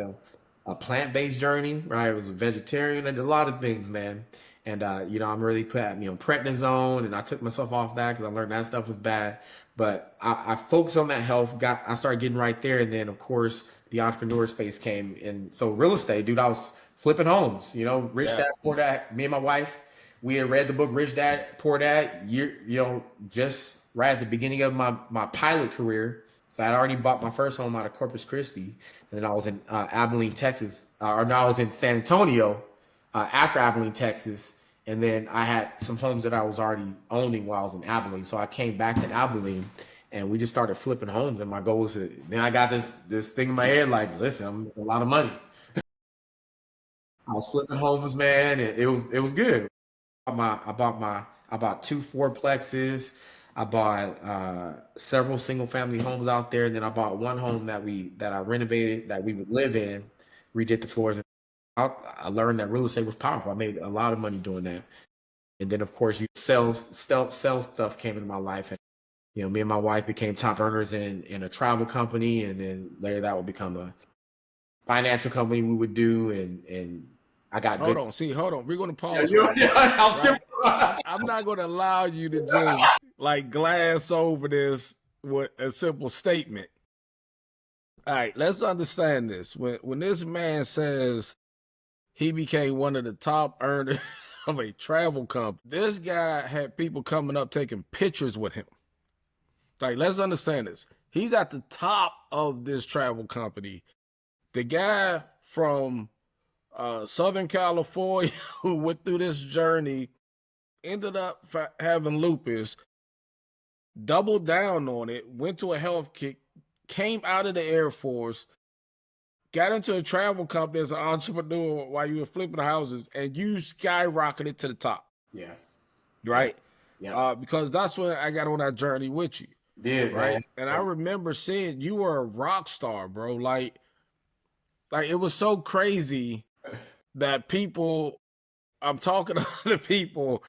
a plant-based journey, right? I was a vegetarian. I did a lot of things, man. And I'm really put prednisone, and I took myself off that because I learned that stuff was bad. But I focused on that health. I started getting right there, and then of course the entrepreneur space came. And so real estate, dude, I was flipping homes. Rich Dad Poor Dad. Me and my wife, we had read the book Rich Dad Poor Dad. Just right at the beginning of my pilot career. So I had already bought my first home out of Corpus Christi, and then I was in Abilene, Texas, or no, I was in San Antonio after Abilene, Texas. And then I had some homes that I was already owning while I was in Abilene. So I came back to Abilene, and we just started flipping homes. And my goal was then I got this thing in my head, like, listen, I'm making a lot of money. I was flipping homes, man, and it was good. I bought two fourplexes. I bought several single family homes out there, and then I bought one home that I renovated that we would live in, redid the floors. I learned that real estate was powerful. I made a lot of money doing that. And then of course sales stuff came into my life, and me and my wife became top earners in a travel company, and then later that would become a financial company we would do, and I got hold good. Hold on. We're gonna pause. Right? I'm not gonna allow you to just like glass over this with a simple statement. All right, let's understand this. When this man says he became one of the top earners of a travel company, this guy had people coming up taking pictures with him. Like, let's understand this. He's at the top of this travel company. The guy from Southern California who went through this journey ended up having lupus, doubled down on it, went to a health kick, came out of the Air Force, got into a travel company as an entrepreneur while you were flipping houses, and you skyrocketed to the top. Yeah. Right? Yeah. Because that's when I got on that journey with you. Did, right? man. And I remember seeing you were a rock star, bro. Like it was so crazy that I'm talking to other people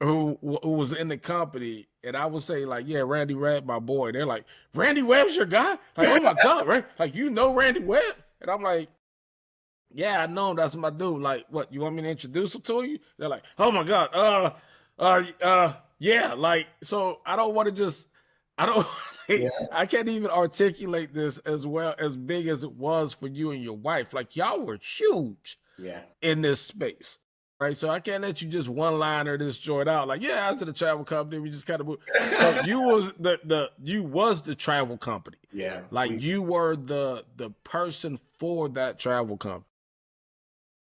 who was in the company, and I would say like, yeah, Randy Webb, my boy. They're like, Randy Webb's your guy? Like, oh my God, right? Like, you know Randy Webb? And I'm like, yeah, I know him. That's my dude. Like, what, you want me to introduce him to you? They're like, oh my God, yeah. Like, so I don't want to just, I don't, Yeah. I can't even articulate this as well, as big as it was for you and your wife. Like, y'all were huge in this space. Right, so I can't let you just one-liner this joint out. Like, yeah, I was in the travel company. We just kind of moved. You was the travel company. Yeah, like you were the person for that travel company.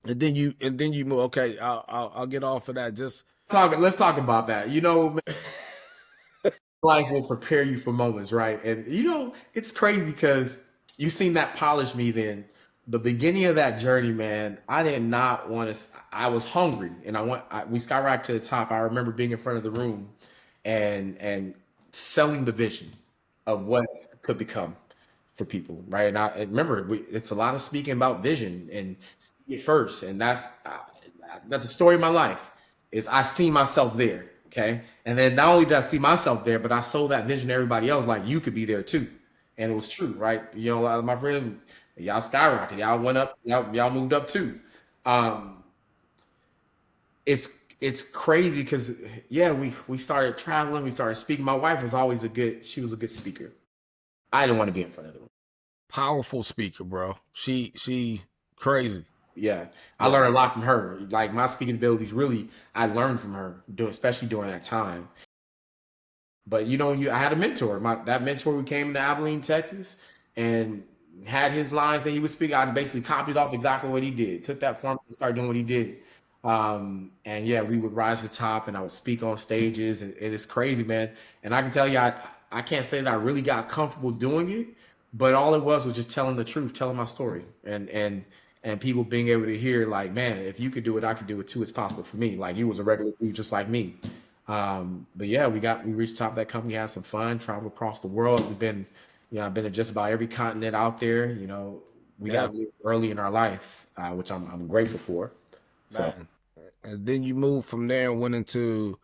And then you move. Okay, I'll get off of that. Let's talk about that. Life will prepare you for moments, right? And it's crazy because you seen that polish me then. The beginning of that journey, man, I did not want to. I was hungry, and we skyrocketed to the top. I remember being in front of the room, and selling the vision of what could become for people, right? And remember, it's a lot of speaking about vision and see it first, and that's a story of my life. Is I see myself there, okay, and then not only did I see myself there, but I sold that vision to everybody else, like you could be there too, and it was true, right? You know, a lot of my friends, y'all skyrocketed, y'all went up, y'all moved up too. Um, it's crazy because yeah, we started traveling, we started speaking. My wife was always she was a good speaker. I didn't want to be in front of them. Powerful speaker, bro. She crazy. Yeah, I Yeah. learned a lot from her. Like my speaking abilities, really, I learned from her, especially during that time. But you know, I had a mentor. That mentor who came to Abilene, Texas, and had his lines that he would speak. I basically copied off exactly what he did. Took that formula and started doing what he did. And yeah, we would rise to the top, and I would speak on stages, and it's crazy, man. And I can tell you, I can't say that I really got comfortable doing it, but all it was just telling the truth, telling my story, and people being able to hear, like, man, if you could do it, I could do it too. It's possible for me. Like, you was a regular dude just like me. But yeah, we reached the top of that company, had some fun, traveled across the world. I've been to just about every continent out there. You know, we Yeah, got early in our life, which I'm grateful for. So man. And then you moved from there and went into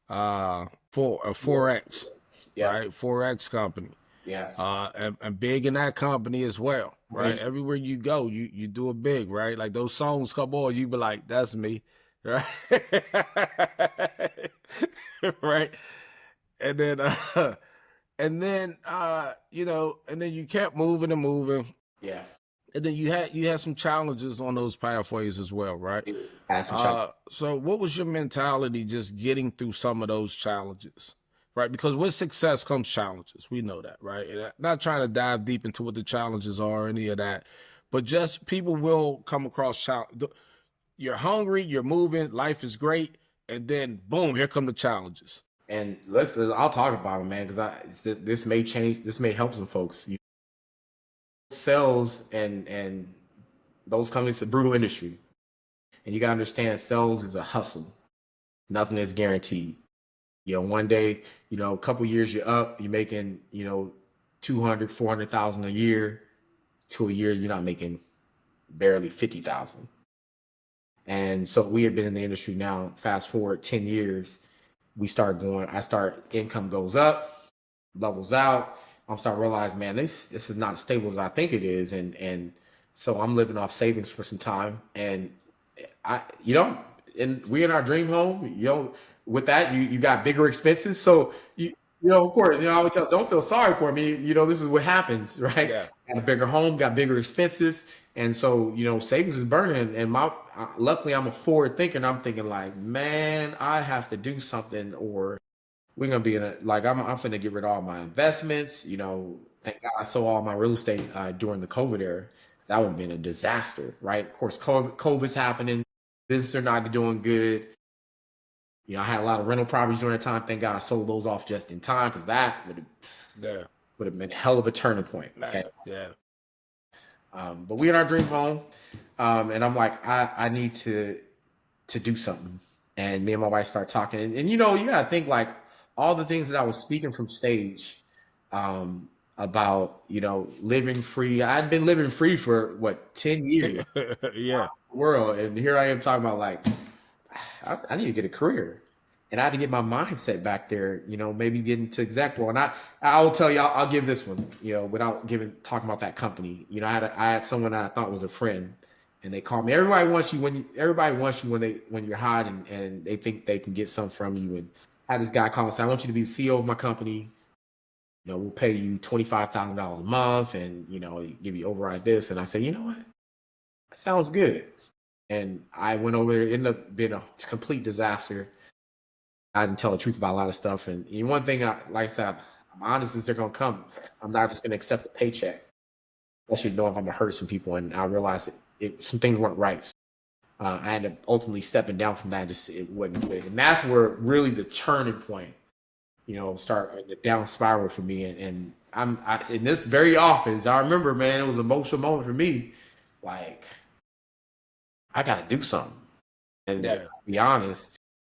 Forex, yeah, right? Forex company. yeah, And big in that company as well, right? it's, Everywhere you go, you do it big, right? Like those songs come on, you be like, "That's me," right? Right? And then, and then you kept moving and moving, yeah. and then you had some challenges on those pathways as well, right? Had some challenges. So what was your mentality just getting through some of those challenges? Right? Because with success comes challenges. We know that, right? And not trying to dive deep into what the challenges are or any of that, but just people will come across challenge. You're hungry, you're moving, life is great, and then boom, here come the challenges. And I'll talk about it, man, because this may change, this may help some folks. Sales and those companies, it's a brutal industry, and you gotta understand, sales is a hustle. Nothing is guaranteed. You know, one day, a couple years you're up, you're making, 200, 400,000 a year. To a year, you're not making barely 50,000. And so we have been in the industry now, fast forward 10 years, income goes up, levels out. I'm starting to realize, man, this is not as stable as I think it is. And so I'm living off savings for some time. And and we in our dream home, with that, you got bigger expenses. So of course, I would tell, don't feel sorry for me. This is what happens, right? Yeah. Got a bigger home, got bigger expenses, and so savings is burning. And luckily, I'm a forward thinker. And I'm thinking like, man, I have to do something, or we're gonna be in a like I'm finna get rid of all my investments. Thank God I sold all my real estate during the COVID era. That would have been a disaster, right? Of course, COVID's happening. Business are not doing good. I had a lot of rental properties during that time. Thank God I sold those off just in time, because that Yeah. would have been a hell of a turning point. Okay. Yeah. But we in our dream home. And I'm like, I need to do something. And me and my wife start talking. And you gotta think, like, all the things that I was speaking from stage, about, living free. I'd been living free for what, 10 years Yeah. world. And here I am talking about, like, I need to get a career. And I had to get my mindset back there, maybe get into exec role. And I will tell you, I'll give this one, without talking about that company. I had someone that I thought was a friend, and they called me. Everybody wants you when you're hot, and they think they can get something from you. And I had this guy call and say, I want you to be the CEO of my company. We'll pay you $25,000 a month, and give you override this. And I said, you know what? That sounds good. And I went over there. It ended up being a complete disaster. I didn't tell the truth about a lot of stuff. And one thing, like I said, I'm honest, is they're gonna come. I'm not just gonna accept the paycheck, especially knowing I'm gonna hurt some people. And I realized some things weren't right. I ended up ultimately stepping down from that. Just it wasn't good, and that's where really the turning point, start the down spiral for me. And I in this very office, I remember, man, it was an emotional moment for me. Like, I gotta do something. And Yeah. to be honest,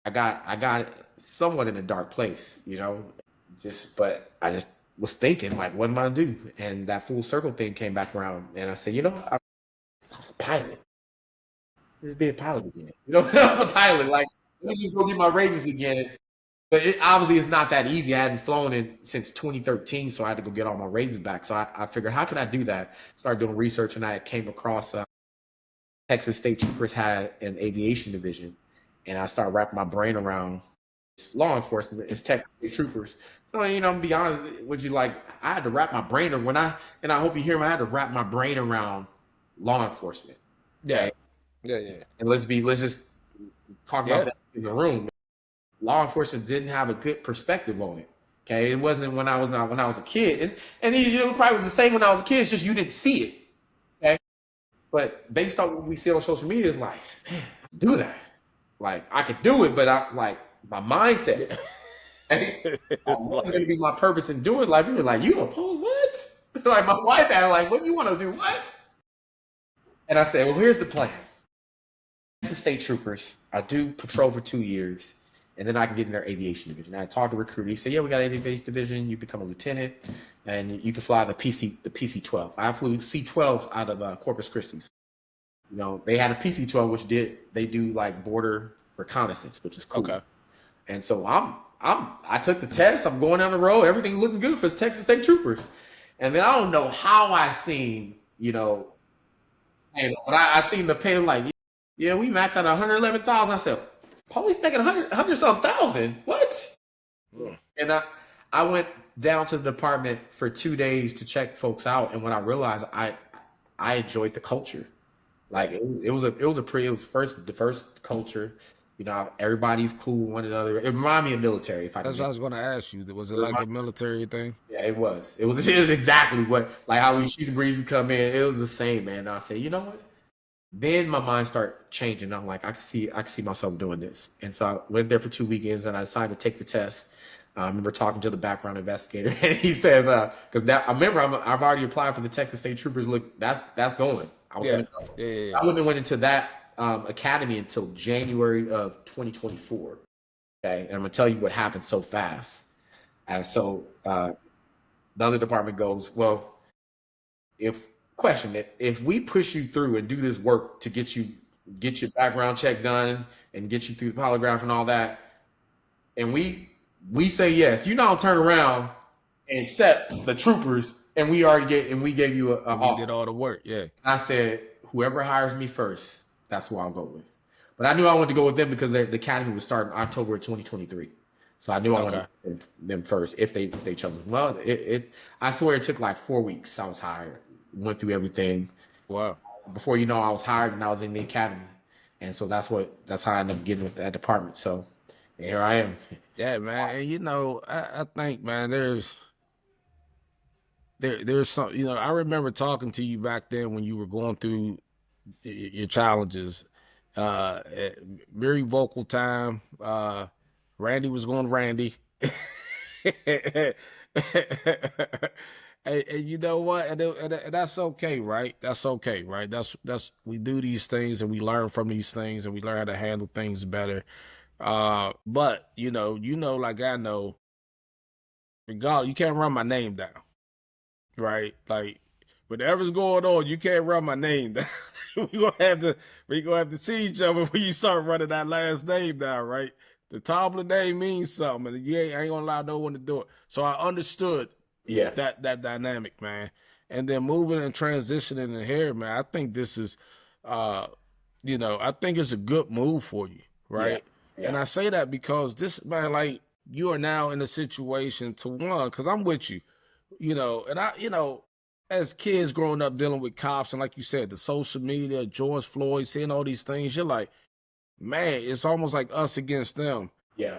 I got somewhat in a dark place, but I just was thinking like, what am I gonna do? And that full circle thing came back around, and I said, I was a pilot. Just be a pilot again. I was a pilot. Like, let me just go get my ratings again. But obviously, it's not that easy. I hadn't flown in since 2013, so I had to go get all my ratings back. So I figured, how can I do that? Started doing research, and I came across Texas State Troopers had an aviation division, and I started wrapping my brain around it's law enforcement. It's Texas State Troopers. So to be honest, would you like? I had to wrap my brain around and I hope you hear me. I had to wrap my brain around law enforcement. Yeah, okay? Yeah. And let's just talk about that in the room. Law enforcement didn't have a good perspective on it. Okay, it wasn't when I was a kid, and it probably was the same when I was a kid. It's just you didn't see it. Okay, but based on what we see on social media, it's like, man, do that. Like I could do it, but I like my mindset. What's going to be my purpose in doing? Like people were like, you a pole? What? Like my wife had like, what do you want to do? What? And I said, well, here's the plan. Texas State Troopers. I do patrol for 2 years. And then I can get in their aviation division. I talked to a recruiter. He said, yeah, we got an aviation division. You become a lieutenant, and you can fly the PC-12. I flew C-12 out of Corpus Christi. They had a PC-12, which they do like border reconnaissance, which is cool. Okay. And so I took the test. I'm going down the road. Everything looking good for Texas State Troopers. And then I don't know how I seen, but I seen the pay like, yeah, we maxed out 111,000. I said, police making 100 some thousand. What? And I went down to the department for 2 days to check folks out, and when I realized I enjoyed the culture, like it was the first culture. Everybody's cool with one another. It reminded me of military. That's what I was going to ask you. Was it like a military thing? Yeah, it was. It was exactly like how we shoot the breeze and come in. It was the same, man. And I said, you know what? Then my mind started changing. I'm like, I can see myself doing this. And so I went there for 2 weekends, and I decided to take the test. I remember talking to the background investigator, and he says, because I remember I've already applied for the Texas State Troopers. Look, that's going. I was going to go. Yeah. I wouldn't have went into that academy until January of 2024. Okay, and I'm gonna tell you what happened so fast. And so the other department goes, well, if we push you through and do this work to get your background check done and get you through the polygraph and all that, and we say yes, you don't turn around and accept the troopers, and we gave you we did all the work. Yeah. Wow. Before you know, I was hired and I was in the academy. And so that's how I ended up getting with that department. So here I am. Yeah, man. And I think, man, there's some, I remember talking to you back then when you were going through your challenges. Very vocal time. Randy was going Randy. And you know what? And that's okay, right? That's okay, right? That's we do these things and we learn from these things and we learn how to handle things better. But like I know, regardless, you can't run my name down, right? Like whatever's going on, you can't run my name down. we gonna have to see each other when you start running that last name down, right? The Tomblin name means something, and you ain't gonna allow no one to do it. So I understood. Yeah, that dynamic, man. And then moving and transitioning in here, man, I think this is, I think it's a good move for you, right? Yeah. And I say that because this, man, like you are now in a situation to one, because I'm with you, and as kids growing up dealing with cops and like you said, the social media, George Floyd, seeing all these things, you're like, man, it's almost like us against them. Yeah.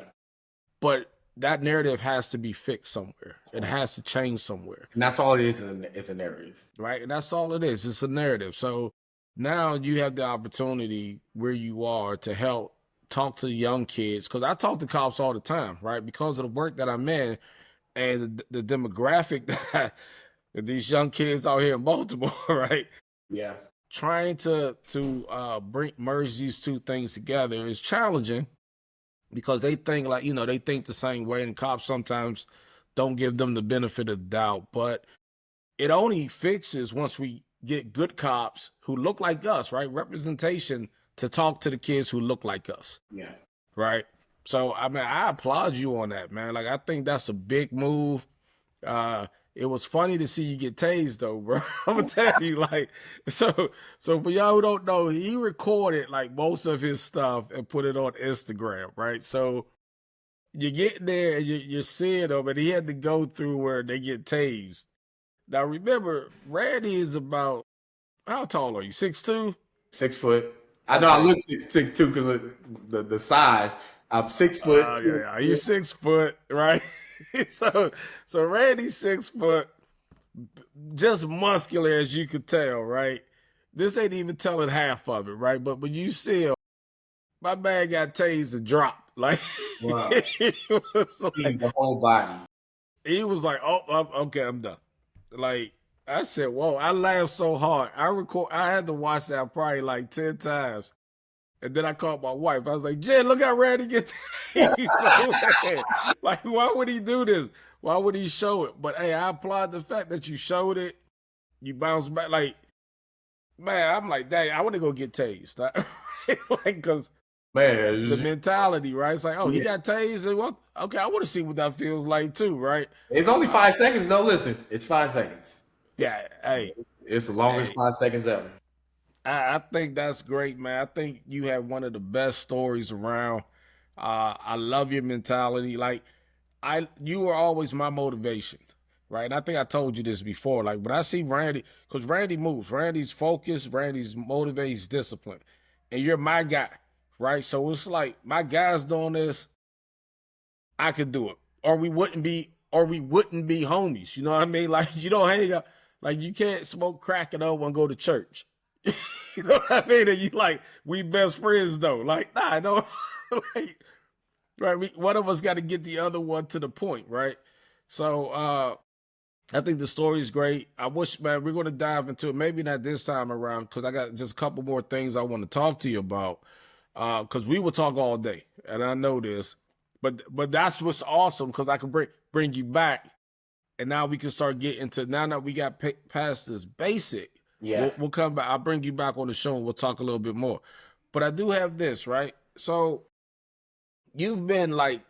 But that narrative has to be fixed somewhere. It has to change somewhere. And that's all it is. It's a narrative. Right. And that's all it is. It's a narrative. So now you have the opportunity where you are to help talk to young kids. Because I talk to cops all the time, right? Because of the work that I'm in and the demographic that these young kids out here in Baltimore, right? Yeah. Trying to merge these two things together is challenging. Because they think they think the same way, and cops sometimes don't give them the benefit of the doubt. But it only fixes once we get good cops who look like us, right? Representation to talk to the kids who look like us. Yeah. Right. So, I mean, I applaud you on that, man. Like, I think that's a big move. It was funny to see you get tased though, bro. I'm gonna tell you, like, so for y'all who don't know, he recorded like most of his stuff and put it on Instagram, right? So you get there and you're seeing them, and he had to go through where they get tased. Now remember, Randy is about, how tall are you? 6'2"? 6 foot. I know I look 6'2" because of the size. I'm 6 foot. Oh yeah, you 6 foot, right? so Randy's 6 foot, just muscular as you could tell, right? This ain't even telling half of it, right? But when you see him, my man got tased and dropped. Like, Wow. he was like, The whole body. he was like, oh, okay, I'm done. Like, I said, whoa, I laughed so hard. I had to watch that probably like 10 times. And then I called my wife. I was like, Jen, look how Randy gets tased. Like, why would he do this? Why would he show it? But hey, I applaud the fact that you showed it. You bounced back. Like, man, I'm like, dang, I want to go get tased. Like, because Man, the mentality, right? It's like, oh, he got tased. Well, okay, I want to see what that feels like too, right? it's only 5 seconds. No, listen, it's 5 seconds. Yeah, hey. It's the longest 5 seconds ever. I think that's great, man. I think you have one of the best stories around. I love your mentality. Like, you were always my motivation, right? And I think I told you this before. Like, when I see Randy, because Randy moves, Randy's focused, Randy's motivated, he's disciplined, and you're my guy, right? So it's like my guy's doing this, I could do it, or we wouldn't be homies. You know what I mean? Like, you don't hang up, like you can't smoke crack and over and go to church. You know what I mean? And you like, we best friends though. Like, nah, I don't. Like, right? One of us got to get the other one to the point, right? So I think the story is great. I wish, man, we're going to dive into it. Maybe not this time around because I got just a couple more things I want to talk to you about. Because we will talk all day, and I know this. But that's what's awesome because I can bring you back, and now we can start getting to, now that we got past this basic. Yeah. We'll come back. I'll bring you back on the show and we'll talk a little bit more. But I do have this, right? So you've been like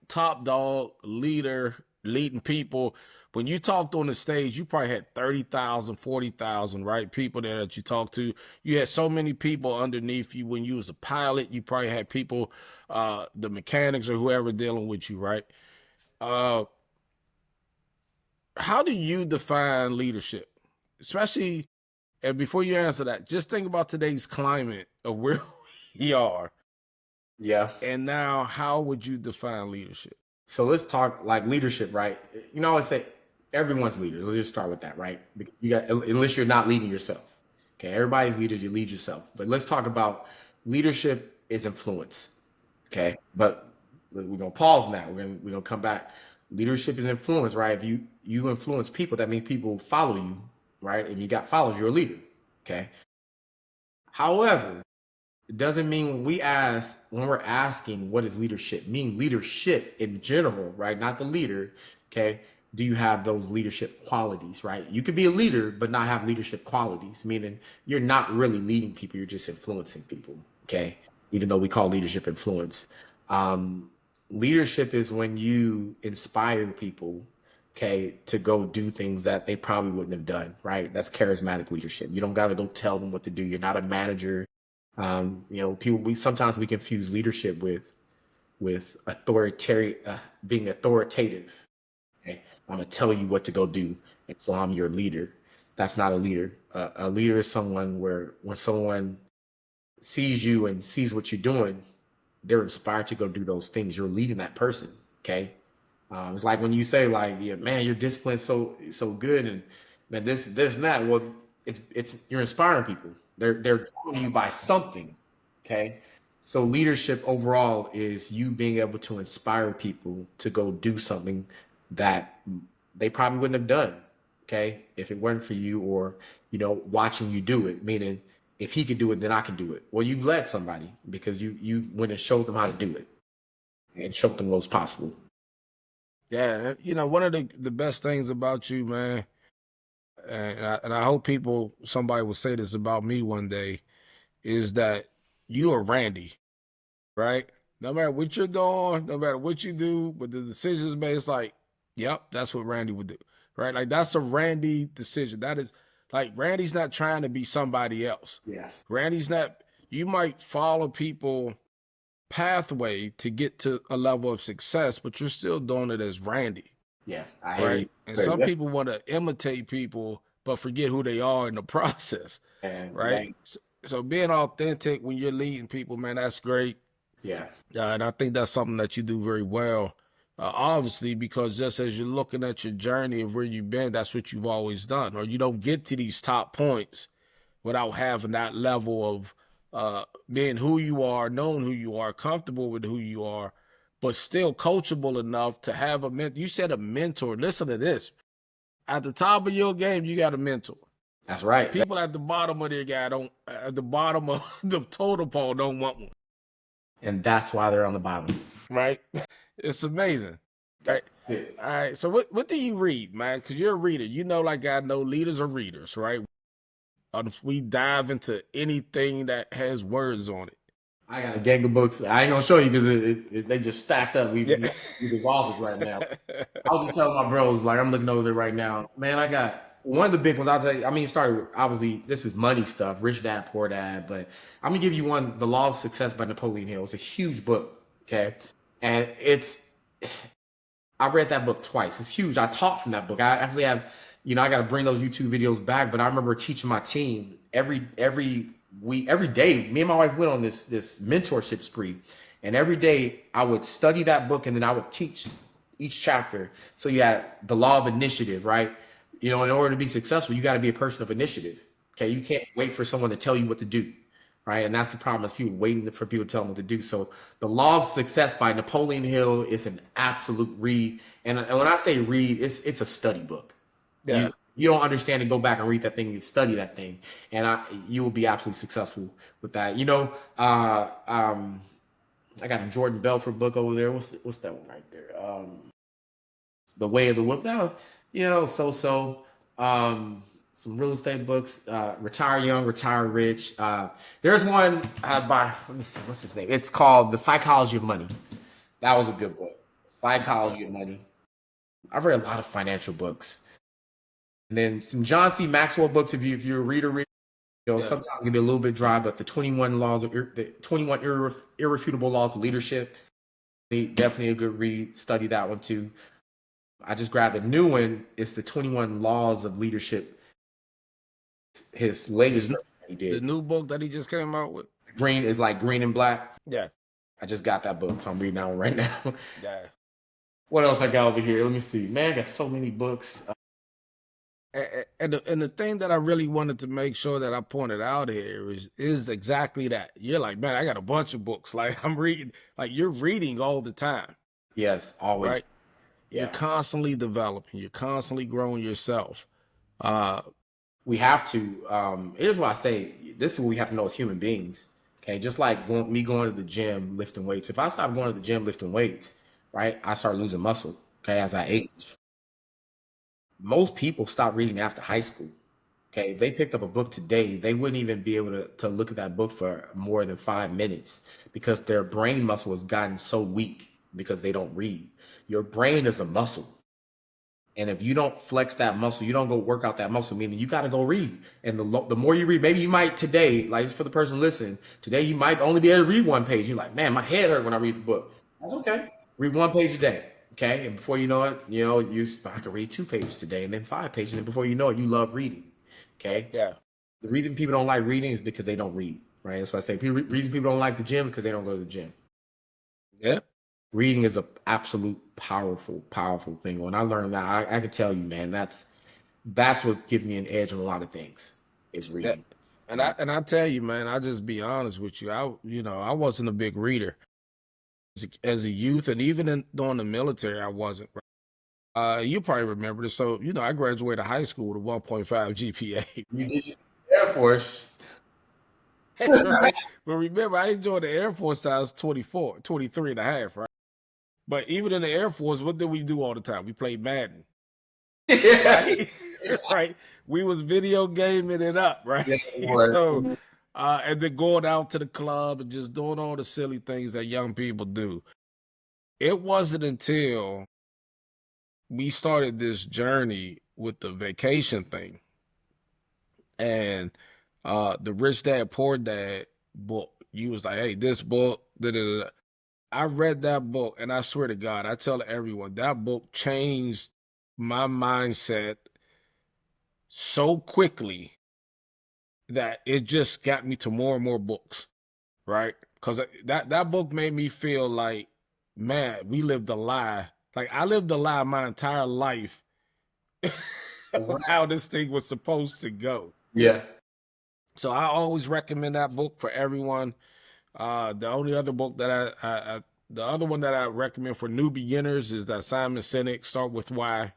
top dog, leader, leading people. When you talked on the stage, you probably had 30,000, 40,000, right? People there that you talked to. You had so many people underneath you. When you was a pilot, you probably had people, the mechanics or whoever dealing with you, right? How do you define leadership? Especially, and before you answer that, just think about today's climate of where we are. Yeah. And now, how would you define leadership? So let's talk like leadership, right? You know, I say everyone's leaders. Let's just start with that, right? Because you got, unless you're not leading yourself. Okay, everybody's leaders, you lead yourself. But let's talk about leadership is influence. Okay, but we're gonna pause now. We're gonna come back. Leadership is influence, right? If you influence people, that means people follow you, right? And you got followers, you're a leader. Okay. However, it doesn't mean when we're asking what is leadership, mean leadership in general, right? Not the leader. Okay. Do you have those leadership qualities, right? You could be a leader, but not have leadership qualities, meaning you're not really leading people. You're just influencing people. Okay. Even though we call leadership influence. Leadership is when you inspire people, okay, to go do things that they probably wouldn't have done, right? That's charismatic leadership. You don't got to go tell them what to do. You're not a manager. You know, people, sometimes we confuse leadership with authoritarian, being authoritative. Okay, I'm gonna tell you what to go do, and so I'm your leader. That's not a leader. A leader is someone where when someone sees you and sees what you're doing, they're inspired to go do those things. You're leading that person. Okay, it's like when you say like, yeah, man, your discipline's so good, and man, this and that. Well, it's you're inspiring people. They're drawing you by something. Okay. So leadership overall is you being able to inspire people to go do something that they probably wouldn't have done. Okay. If it weren't for you or, you know, watching you do it, meaning if he could do it, then I can do it. Well, you've led somebody because you went and showed them how to do it and showed them what's possible. Yeah, one of the best things about you, man, and I hope somebody will say this about me one day, is that you are Randy, right? No matter what you're doing, no matter what you do, but the decisions made, it's like, yep, that's what Randy would do, right? Like that's a Randy decision. That is like Randy's not trying to be somebody else. Yeah. Randy's not. You might follow people pathway to get to a level of success, but you're still doing it as Randy, Yeah, I hear you. right? And some people want to imitate people, but forget who they are in the process, And right? So being authentic when you're leading people, man, that's great. yeah, And I think that's something that you do very well. Obviously, because just as you're looking at your journey of where you've been, that's what you've always done. Or you don't get to these top points without having that level of being who you are, knowing who you are, comfortable with who you are, but still coachable enough to have a mentor. You said a mentor. Listen to this. At the top of your game, you got a mentor. that's right. People at the bottom of their guy don't, at the bottom of the totem pole don't want one. And that's why they're on the bottom. Right? It's amazing. Right. All right. So what do you read, man? Because you're a reader. Like I know leaders are readers, right? We dive into anything that has words on it. I got a gang of books. I ain't gonna show you because they just stacked up. We evolved right now. I was just telling my bros, like I'm looking over there right now. Man, I got one of the big ones. I'll tell you. I mean, it started with, obviously this is money stuff, Rich Dad Poor Dad. But I'm gonna give you one, The Law of Success by Napoleon Hill. It's a huge book, okay, and I read that book twice. It's huge. I taught from that book. I actually have, I got to bring those YouTube videos back. But I remember teaching my team every week, every day. Me and my wife went on this mentorship spree, and every day I would study that book and then I would teach each chapter. So you had the law of initiative, right? In order to be successful, you got to be a person of initiative. Okay, you can't wait for someone to tell you what to do. Right. And that's the problem, is people waiting for people to tell them what to do. So The Law of Success by Napoleon Hill is an absolute read. And when I say read, it's a study book. Yeah. You don't understand it, go back and read that thing and study that thing. And you will be absolutely successful with that. I got a Jordan Belfort book over there. What's that one right there? The Way of the Whip. Now, some real estate books, Retire Young, Retire Rich. There's one by, let me see, what's his name? It's called The Psychology of Money. That was a good book. Psychology of Money. I've read a lot of financial books. And then some John C. Maxwell books, if you're a reader, sometimes it can be a little bit dry, but the 21 irrefutable laws of leadership, definitely a good read. Study that one too. I just grabbed a new one. It's the 21 Laws of Leadership. His latest he did. The new book that he just came out with. Green is like Green and Black. Yeah. I just got that book, so I'm reading that one right now. Yeah. What else I got over here? Let me see. Man, I got so many books. And the thing that I really wanted to make sure that I pointed out here is exactly that. You're like, man, I got a bunch of books. Like I'm reading, like you're reading all the time. Yes, always. Right? Yeah. You're constantly developing. You're constantly growing yourself. We have to. Here's what I say. This is what we have to know as human beings. Okay, just like going to the gym lifting weights. If I stop going to the gym lifting weights, right, I start losing muscle. Okay, as I age. Most people stop reading after high school. Okay, if they picked up a book today, they wouldn't even be able to look at that book for more than 5 minutes because their brain muscle has gotten so weak because they don't read. Your brain is a muscle. And if you don't flex that muscle, you don't go work out that muscle, meaning you got to go read. And the more you read, maybe you might today, like for the person listening, today you might only be able to read one page. You're like, man, my head hurt when I read the book. That's okay. Read one page a day. Okay. And before you know it, I can read 2 pages today and then 5 pages. And before you know it, you love reading. Okay. Yeah. The reason people don't like reading is because they don't read. Right. That's why I say reason people don't like the gym because they don't go to the gym. Yeah. Reading is an absolute powerful thing. When I learned that, I could tell you, man, that's what gives me an edge on a lot of things. Is reading. Yeah. And I tell you, man, I just be honest with you. I wasn't a big reader as a youth, and even during the military, I wasn't. You probably remember this. So I graduated high school with a 1.5 GPA. You did Air Force. Right? But remember, I joined the Air Force. I was 23 and a half, right? But even in the Air Force, what did we do all the time? We played Madden, Yeah. right? Right. We was video gaming it up, right? Yeah, it was. So, and then going out to the club and just doing all the silly things that young people do. It wasn't until we started this journey with the vacation thing and the Rich Dad Poor Dad book. You was like, hey, this book, da, da, da, da. I read that book, and I swear to God, I tell everyone that book changed my mindset so quickly that it just got me to more and more books, right? Because that book made me feel like, man, we lived a lie. Like I lived a lie my entire life of how this thing was supposed to go. Yeah. So I always recommend that book for everyone. The only other book that the other one that I recommend for new beginners is that Simon Sinek, Start With Why.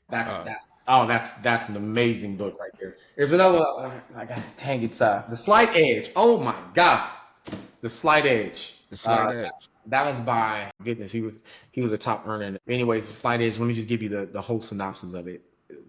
That's an amazing book right there. There's another one. I got dang it's The Slight Edge. Oh my God. The Slight Edge. The Slight Edge. That was by goodness, he was a top earner. Anyways, The Slight Edge, let me just give you the whole synopsis of it.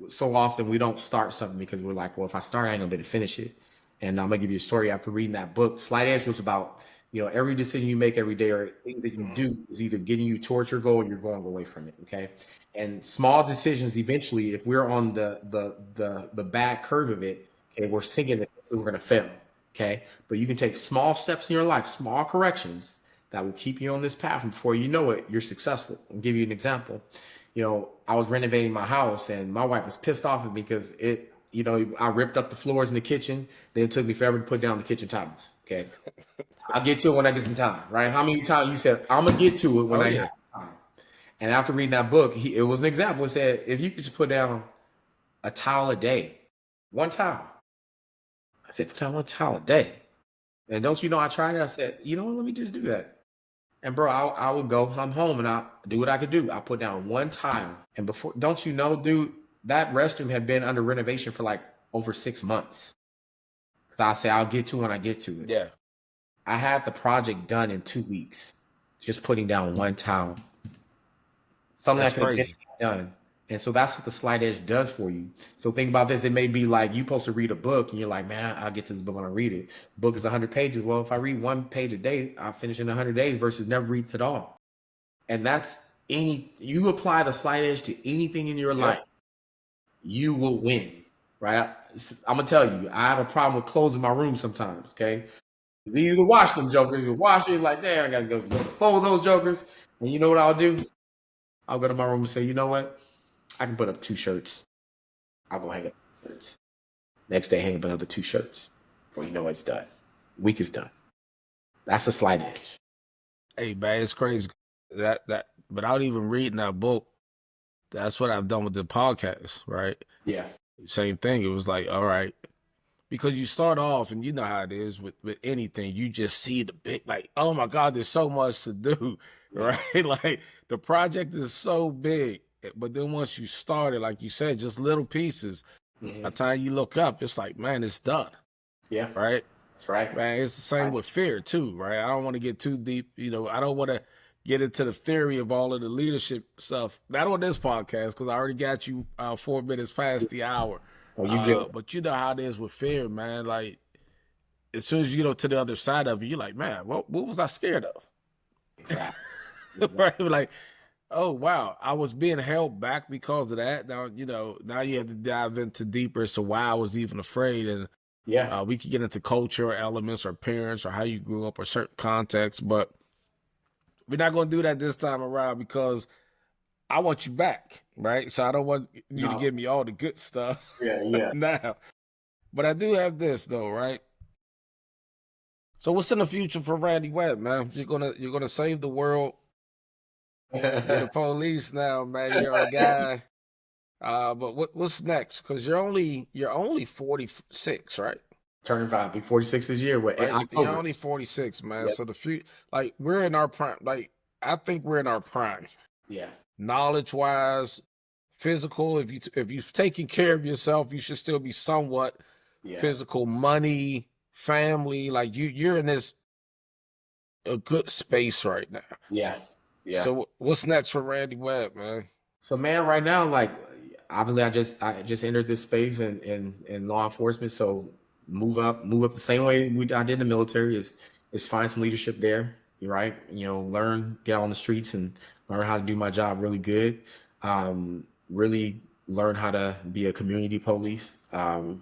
So often we don't start something because we're like, well, if I start, I ain't gonna be able to finish it. And I'm gonna give you a story after reading that book. Slight Edge was about, every decision you make every day or thing that you do is either getting you towards your goal or you're going away from it. Okay. And small decisions eventually, if we're on the bad curve of it, okay, we're sinking that we're gonna fail. Okay. But you can take small steps in your life, small corrections that will keep you on this path. And before you know it, you're successful. I'll give you an example. I was renovating my house and my wife was pissed off at me because I ripped up the floors in the kitchen. Then it took me forever to put down the kitchen tiles. Okay. I'll get to it when I get some time, right? How many times you said, I'm going to get to it when I get some time. And after reading that book, it was an example. It said, if you could just put down a towel a day, one towel. I said, put down one towel a day. And don't you know, I tried it. I said, let me just do that. And bro, I would go, I'm home and I do what I could do. I put down one tile. And before, don't you know, dude, that restroom had been under renovation for like over 6 months. Cause I say, I'll get to it when I get to it. Yeah. I had the project done in 2 weeks, just putting down one towel. Something that could get done. And so that's what the Slight Edge does for you. So think about this. It may be like you're supposed to read a book and you're like, man, I'll get to this book when I read it. The book is 100 pages. Well, if I read one page a day, I'll finish in 100 days versus never read it at all. And you apply the Slight Edge to anything in your life, you will win, right? I'm going to tell you, I have a problem with closing my room sometimes, okay? You either wash them jokers, you wash it, like, damn, I got to go fold those jokers. And you know what I'll do? I'll go to my room and say, you know what? I can put up 2 shirts. I'll go hang up 2 shirts. Next day, hang up another 2 shirts. Before you know it's done. Week is done. That's the Slight Edge. Hey, man, it's crazy. That without even reading that book, that's what I've done with the podcast, right? Yeah. Same thing. It was like, all right. Because you start off, and you know how it is with anything, you just see the big, like, oh my God, there's so much to do, right? Like, the project is so big. But then once you start it, like you said, just little pieces. By the time you look up, it's like, man, it's done. Yeah. Right? That's right. Man, it's the same with fear too, right? I don't want to get too deep. I don't want to get into the theory of all of the leadership stuff. Not on this podcast, because I already got you 4 minutes past the hour. Oh, you good. But you know how it is with fear, man. Like, as soon as you get to the other side of it, you're like, man, what was I scared of? Exactly. Right? Like, oh, wow, I was being held back because of that. Now, now you have to dive into deeper as to why I was even afraid. And we could get into culture elements or parents or how you grew up or certain contexts. But we're not going to do that this time around because I want you back, right? So I don't want you to give me all the good stuff now. But I do have this, though, right? So what's in the future for Randy Webb, man? You're gonna save the world. You're the police now, man. You're a guy. But what's next? Because you're only 46, right? Turning 5, be 46 this year. Right? You're only 46, man. Yep. So the future, like, we're in our prime. Like, I think we're in our prime. Yeah. Knowledge wise, physical. If you've taken care of yourself, you should still be somewhat physical. Money, family. Like you're in a good space right now. Yeah. Yeah. So what's next for Randy Webb, man? So man, right now, like obviously I just entered this space in law enforcement. So move up the same way I did in the military is find some leadership there. You're right. Learn, get on the streets and learn how to do my job really good. Really learn how to be a community police. And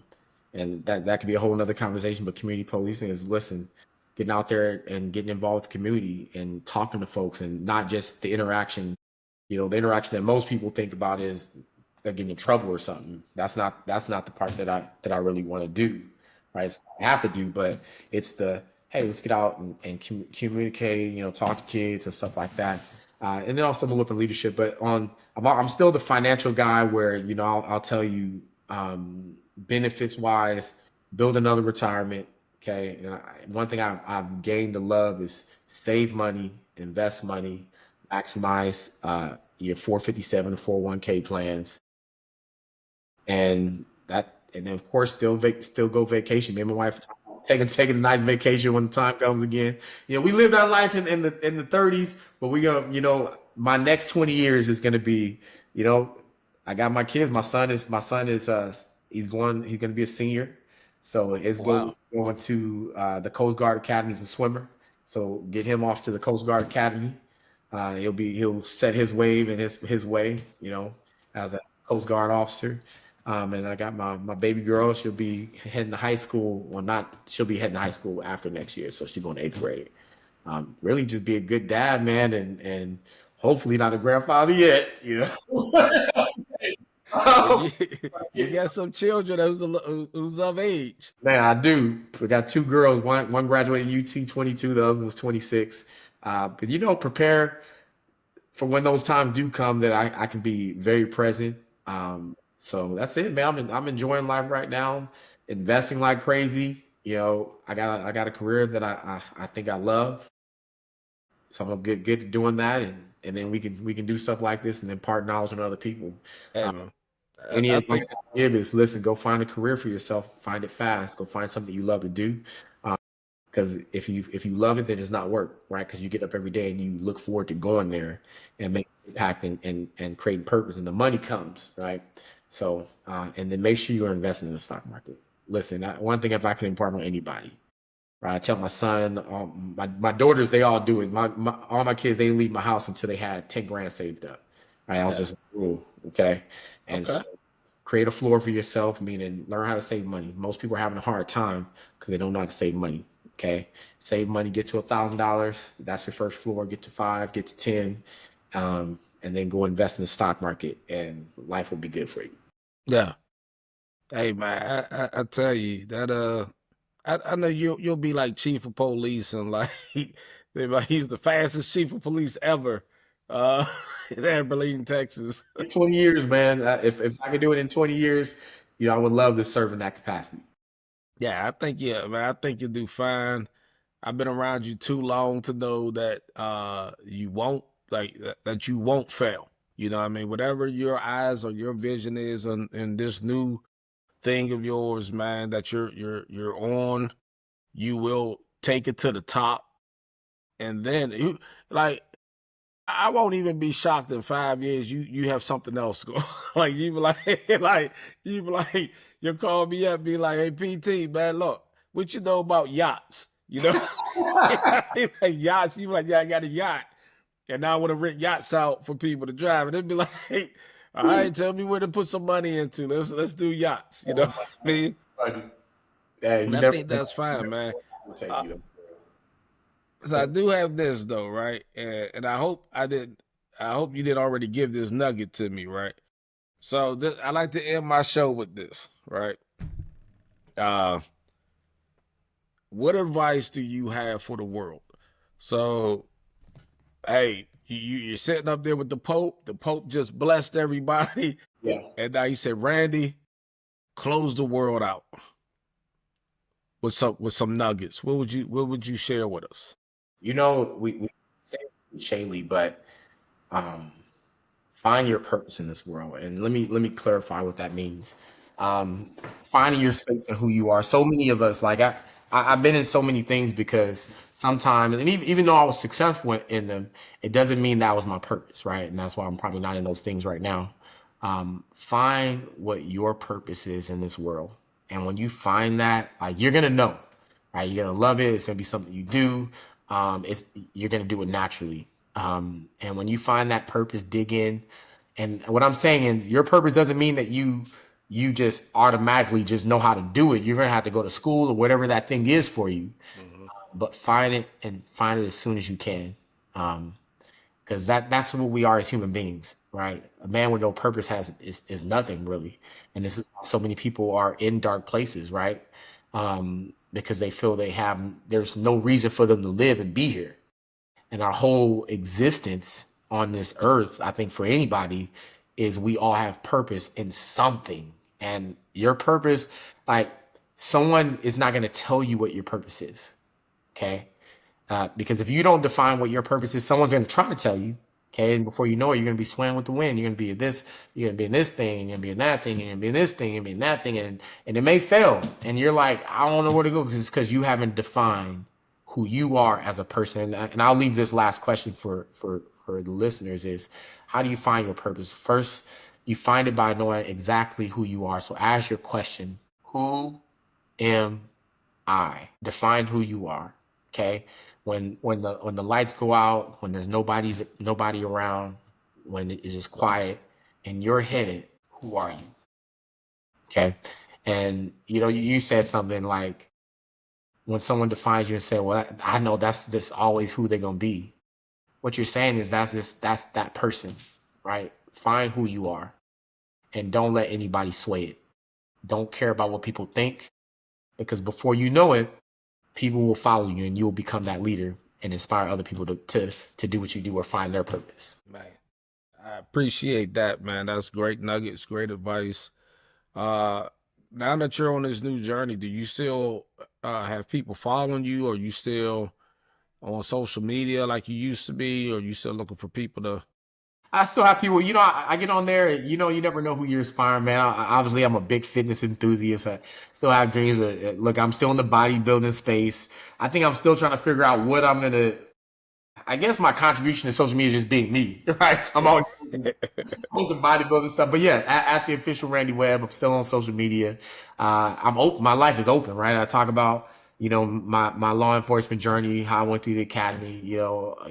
that could be a whole nother conversation, but community policing is listen, getting out there and getting involved with the community and talking to folks and not just the interaction. The interaction that most people think about is they're getting in trouble or something. That's not the part that I really want to do, right? It's what I have to do, but it's the hey, let's get out and communicate, talk to kids and stuff like that, and then also move up in leadership. But I'm still the financial guy where I'll tell you benefits wise, build another retirement. Okay, and one thing I've gained to love is save money, invest money, maximize your 457 and 401k plans, and then of course still go vacation. Me and my wife taking a nice vacation when the time comes again. We lived our life in the 30s, but we gonna my next 20 years is gonna be I got my kids. My son is he's gonna be a senior, so it's Wow. going to the Coast Guard Academy as a swimmer. So get him off to the Coast Guard Academy. He'll set his wave and his way, as a Coast Guard officer. And I got my baby girl. She'll be heading to high school. Well, not she'll be heading to high school after next year, so she's going to 8th grade. Really, just be a good dad, man, and hopefully not a grandfather yet. Well, you got some children who's of age. Man, I do. We got two girls. One graduated UT 22. The other was 26. But prepare for when those times do come that I can be very present. So that's it, man. I'm enjoying life right now, investing like crazy. I got a career that I think I love. So I'm gonna get to doing that, and then we can do stuff like this and impart knowledge on other people. Hey, Uh, man. any I advice think I give is listen, go find a career for yourself, find it fast, go find something you love to do. Because if you love it, then it's not work, right? Because you get up every day and you look forward to going there and making impact and creating purpose, and the money comes, right? So and then make sure you're investing in the stock market. Listen, one thing if I can impart on anybody, right? I tell my son, my daughters, they all do it. All my kids, they didn't leave my house until they had 10 grand saved up. Right? I was yeah. just rule, okay? And Okay. so create a floor for yourself, meaning learn how to save money. Most people are having a hard time because they don't know how to save money. Okay, save money, get to $1,000. That's your first floor. Get to 5, get to 10, and then go invest in the stock market, and life will be good for you. Yeah. Hey, man. I tell you that I know you'll be like chief of police and like they're like, he's the fastest chief of police ever. Uh, in Abilene, Texas. In 20 years, man. If I could do it in 20 years, I would love to serve in that capacity. Yeah, yeah, man. I think you'll do fine. I've been around you too long to know that you won't that you won't fail. You know what I mean? Whatever your eyes or your vision is in this new thing of yours, man, that you're on, you will take it to the top. And then you like I won't even be shocked in 5 years you have something else going. Like you be like like you be like you call me up, be like, hey PT, man, look, what you know about yachts? You know? Like yachts, you be like, yeah, I got a yacht. And now I want to rent yachts out for people to drive. And they'd be like, hey, all right, tell me where to put some money into. Let's do yachts. You know what I mean? But, hey, And you I never think that's fine, man. will take Uh, you. so I do have this though, right? And I hope I did. I hope you did already give this nugget to me, right? So I like to end my show with this, right? Uh, what advice do you have for the world? So, hey, you're sitting up there with the Pope. The Pope just blessed everybody, Yeah. and now he said, "Randy, close the world out with some nuggets." What would you share with us? We say it clichely, but um, find your purpose in this world, and let me clarify what that means. Finding your space and who you are. So many of us, like I've been in so many things because sometimes, and even though I was successful in them, it doesn't mean that was my purpose, right? And that's why I'm probably not in those things right now. Find what your purpose is in this world. And when you find that, like, you're going to know, right? You're going to love it. It's going to be something you do. You're going to do it naturally. And when you find that purpose, dig in. And what I'm saying is your purpose doesn't mean that you just automatically just know how to do it. You're going to have to go to school or whatever that thing is for you. Mm-hmm. But find it and find it as soon as you can. Because that's what we are as human beings, right? A man with no purpose is nothing really, and this is why so many people are in dark places, right? Because they feel there's no reason for them to live and be here, and our whole existence on this earth, I think for anybody, is we all have purpose in something, and your purpose, like someone is not going to tell you what your purpose is, okay? Because if you don't define what your purpose is, someone's going to try to tell you. Okay, and before you know it, you're going to be swaying with the wind. You're going to be this, you're going to be in this thing, you're going to be in that thing, you're going to be in this thing, you're going to be in that thing, and it may fail. And you're like, I don't know where to go because you haven't defined who you are as a person. And I'll leave this last question for the listeners is, how do you find your purpose? First, you find it by knowing exactly who you are. So ask your question, who am I? Define who you are. Okay. When the lights go out, when there's nobody around, when it's just quiet in your head, who are you? Okay. And you said something like, when someone defines you and say, well, I know that's just always who they're gonna be. What you're saying is that's that person, right? Find who you are and don't let anybody sway it. Don't care about what people think, because before you know it, people will follow you and you will become that leader and inspire other people to do what you do or find their purpose. Man, I appreciate that, man. That's great nuggets, great advice. Now that you're on this new journey, do you still have people following you, or you still on social media like you used to be, or you still looking for people to? I still have people, I get on there, you never know who you're inspiring, man. Obviously, I'm a big fitness enthusiast. I still have dreams. Look, I'm still in the bodybuilding space. I think I'm still trying to figure out what I'm going to, I guess my contribution to social media is just being me, right? So I'm always some bodybuilding stuff. But yeah, at the official Randy Webb, I'm still on social media. I'm open. My life is open, right? I talk about, my law enforcement journey, how I went through the academy.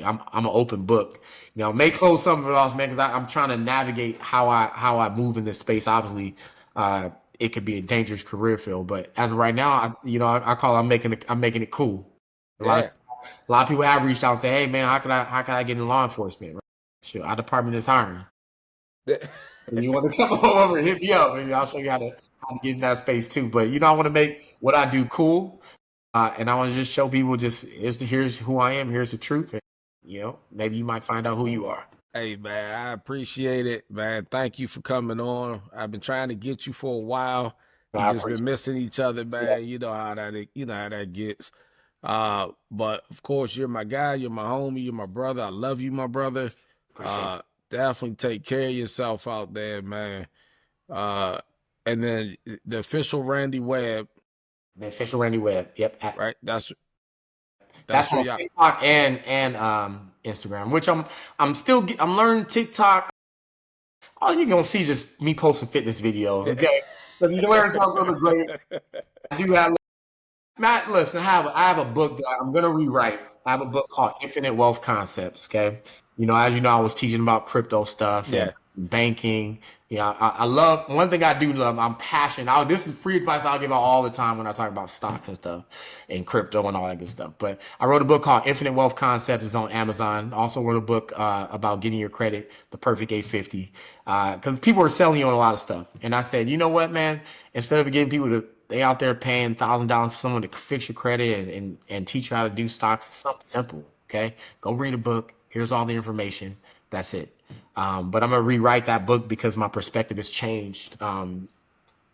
I'm an open book. I may close some of it off, man, because I'm trying to navigate how I move in this space. Obviously, it could be a dangerous career field, but as of right now, I call it, I'm making it cool. Yeah. A lot of people have reached out and say, "Hey, man, how can I get in law enforcement?" Right? Sure, our department is hiring. And you want to come over and hit me up, and I'll show you how to get in that space too. But I want to make what I do cool, and I want to just show people here's who I am, here's the truth, and maybe you might find out who you are. Hey, man, I appreciate it, man. Thank you for coming on. I've been trying to get you for a while. We I just been appreciate missing each other, it. man. You know how that gets. But of course, you're my guy. You're my homie. You're my brother. I love you, my brother. Appreciate it. Definitely take care of yourself out there, man. Uh, and then the official Randy Webb, The official Randy Webb. Yep. right? That's That's where on y'all. TikTok and Instagram, which I'm learning TikTok. All you're gonna see just me posting fitness videos. Okay, so you learn something really great. I do have Matt. Listen, I have a book that I'm gonna rewrite. I have a book called Infinite Wealth Concepts. Okay, as you know, I was teaching about crypto stuff and Yeah. banking. I love, one thing I do love. I'm passionate. This is free advice I'll give out all the time when I talk about stocks and stuff and crypto and all that good stuff. But I wrote a book called Infinite Wealth Concepts. It's on Amazon. Also wrote a book about getting your credit, the perfect 850, because people are selling you on a lot of stuff. And I said, you know what, man? Instead of getting people they out there paying $1,000 for someone to fix your credit and teach you how to do stocks, it's something simple. Okay, go read a book. Here's all the information. That's it. But I'm gonna rewrite that book because my perspective has changed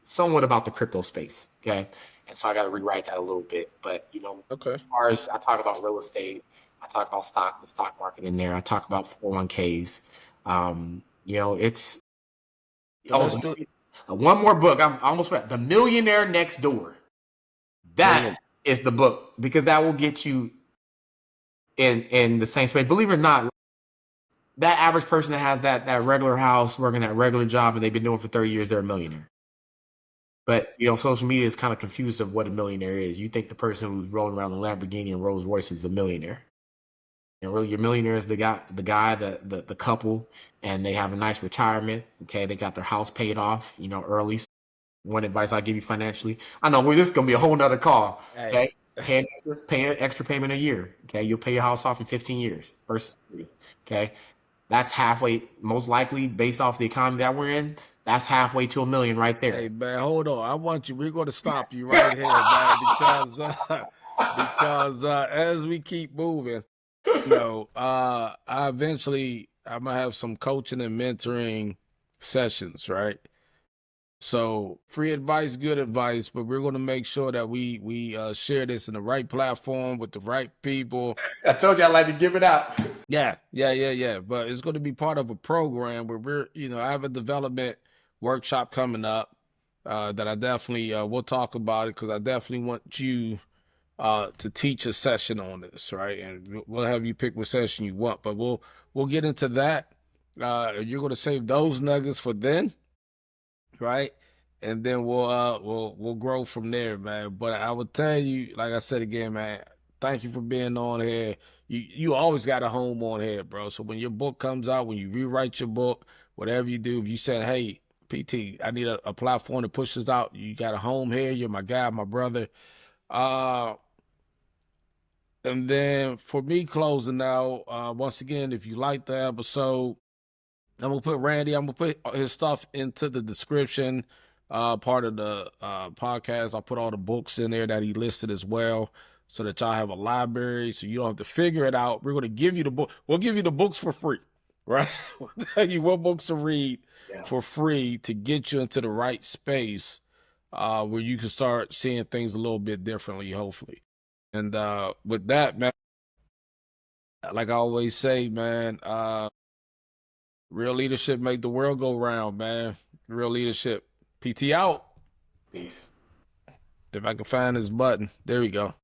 somewhat about the crypto space. Okay, and so I got to rewrite that a little bit. But Okay. as far as I talk about real estate, I talk about the stock market in there. I talk about 401ks. It's Let's do one more book. I'm almost at The Millionaire Next Door. That million. is the book, because that will get you in the same space. Believe it or not, that average person that has that regular house, working that regular job, and they've been doing it for 30 years, they're a millionaire. But social media is kind of confused of what a millionaire is. You think the person who's rolling around in Lamborghini and Rolls Royce is a millionaire, and really, your millionaire is the guy, the couple, and they have a nice retirement. Okay, they got their house paid off, early. One advice I give you financially. I know this is gonna be a whole nother call. Okay, pay an extra payment a year. Okay, you'll pay your house off in 15 years versus 3. Okay, that's halfway, most likely, based off the economy that we're in. That's halfway to $1 million right there. Hey man, hold on. We're going to stop you right here, man, because as we keep moving, I'm gonna have some coaching and mentoring sessions, right? So free advice, good advice, but we're going to make sure that we share this in the right platform with the right people. I told you I like to give it out. Yeah. But it's going to be part of a program where I have a development workshop coming up that I definitely we'll talk about it, because I definitely want you to teach a session on this, right? And we'll have you pick what session you want, but we'll get into that. You're going to save those nuggets for then, right? And then we'll grow from there, man. But I would tell you, like I said again, man, thank you for being on here. You always got a home on here, bro. So when your book comes out, when you rewrite your book, whatever you do, if you said, hey, PT, I need a platform to push this out, you got a home here. You're my guy, my brother. And then for me closing out, once again, if you like the episode, I'm gonna put his stuff into the description part of the podcast. I'll put all the books in there that he listed as well, so that y'all have a library, so you don't have to figure it out. We're gonna give you the book. We'll give you the books for free, right? We'll tell you what books to read for free to get you into the right space where you can start seeing things a little bit differently, hopefully. And with that, man, like I always say, man, real leadership make the world go round, man. Real leadership. PT out. Peace. If I can find this button. There we go.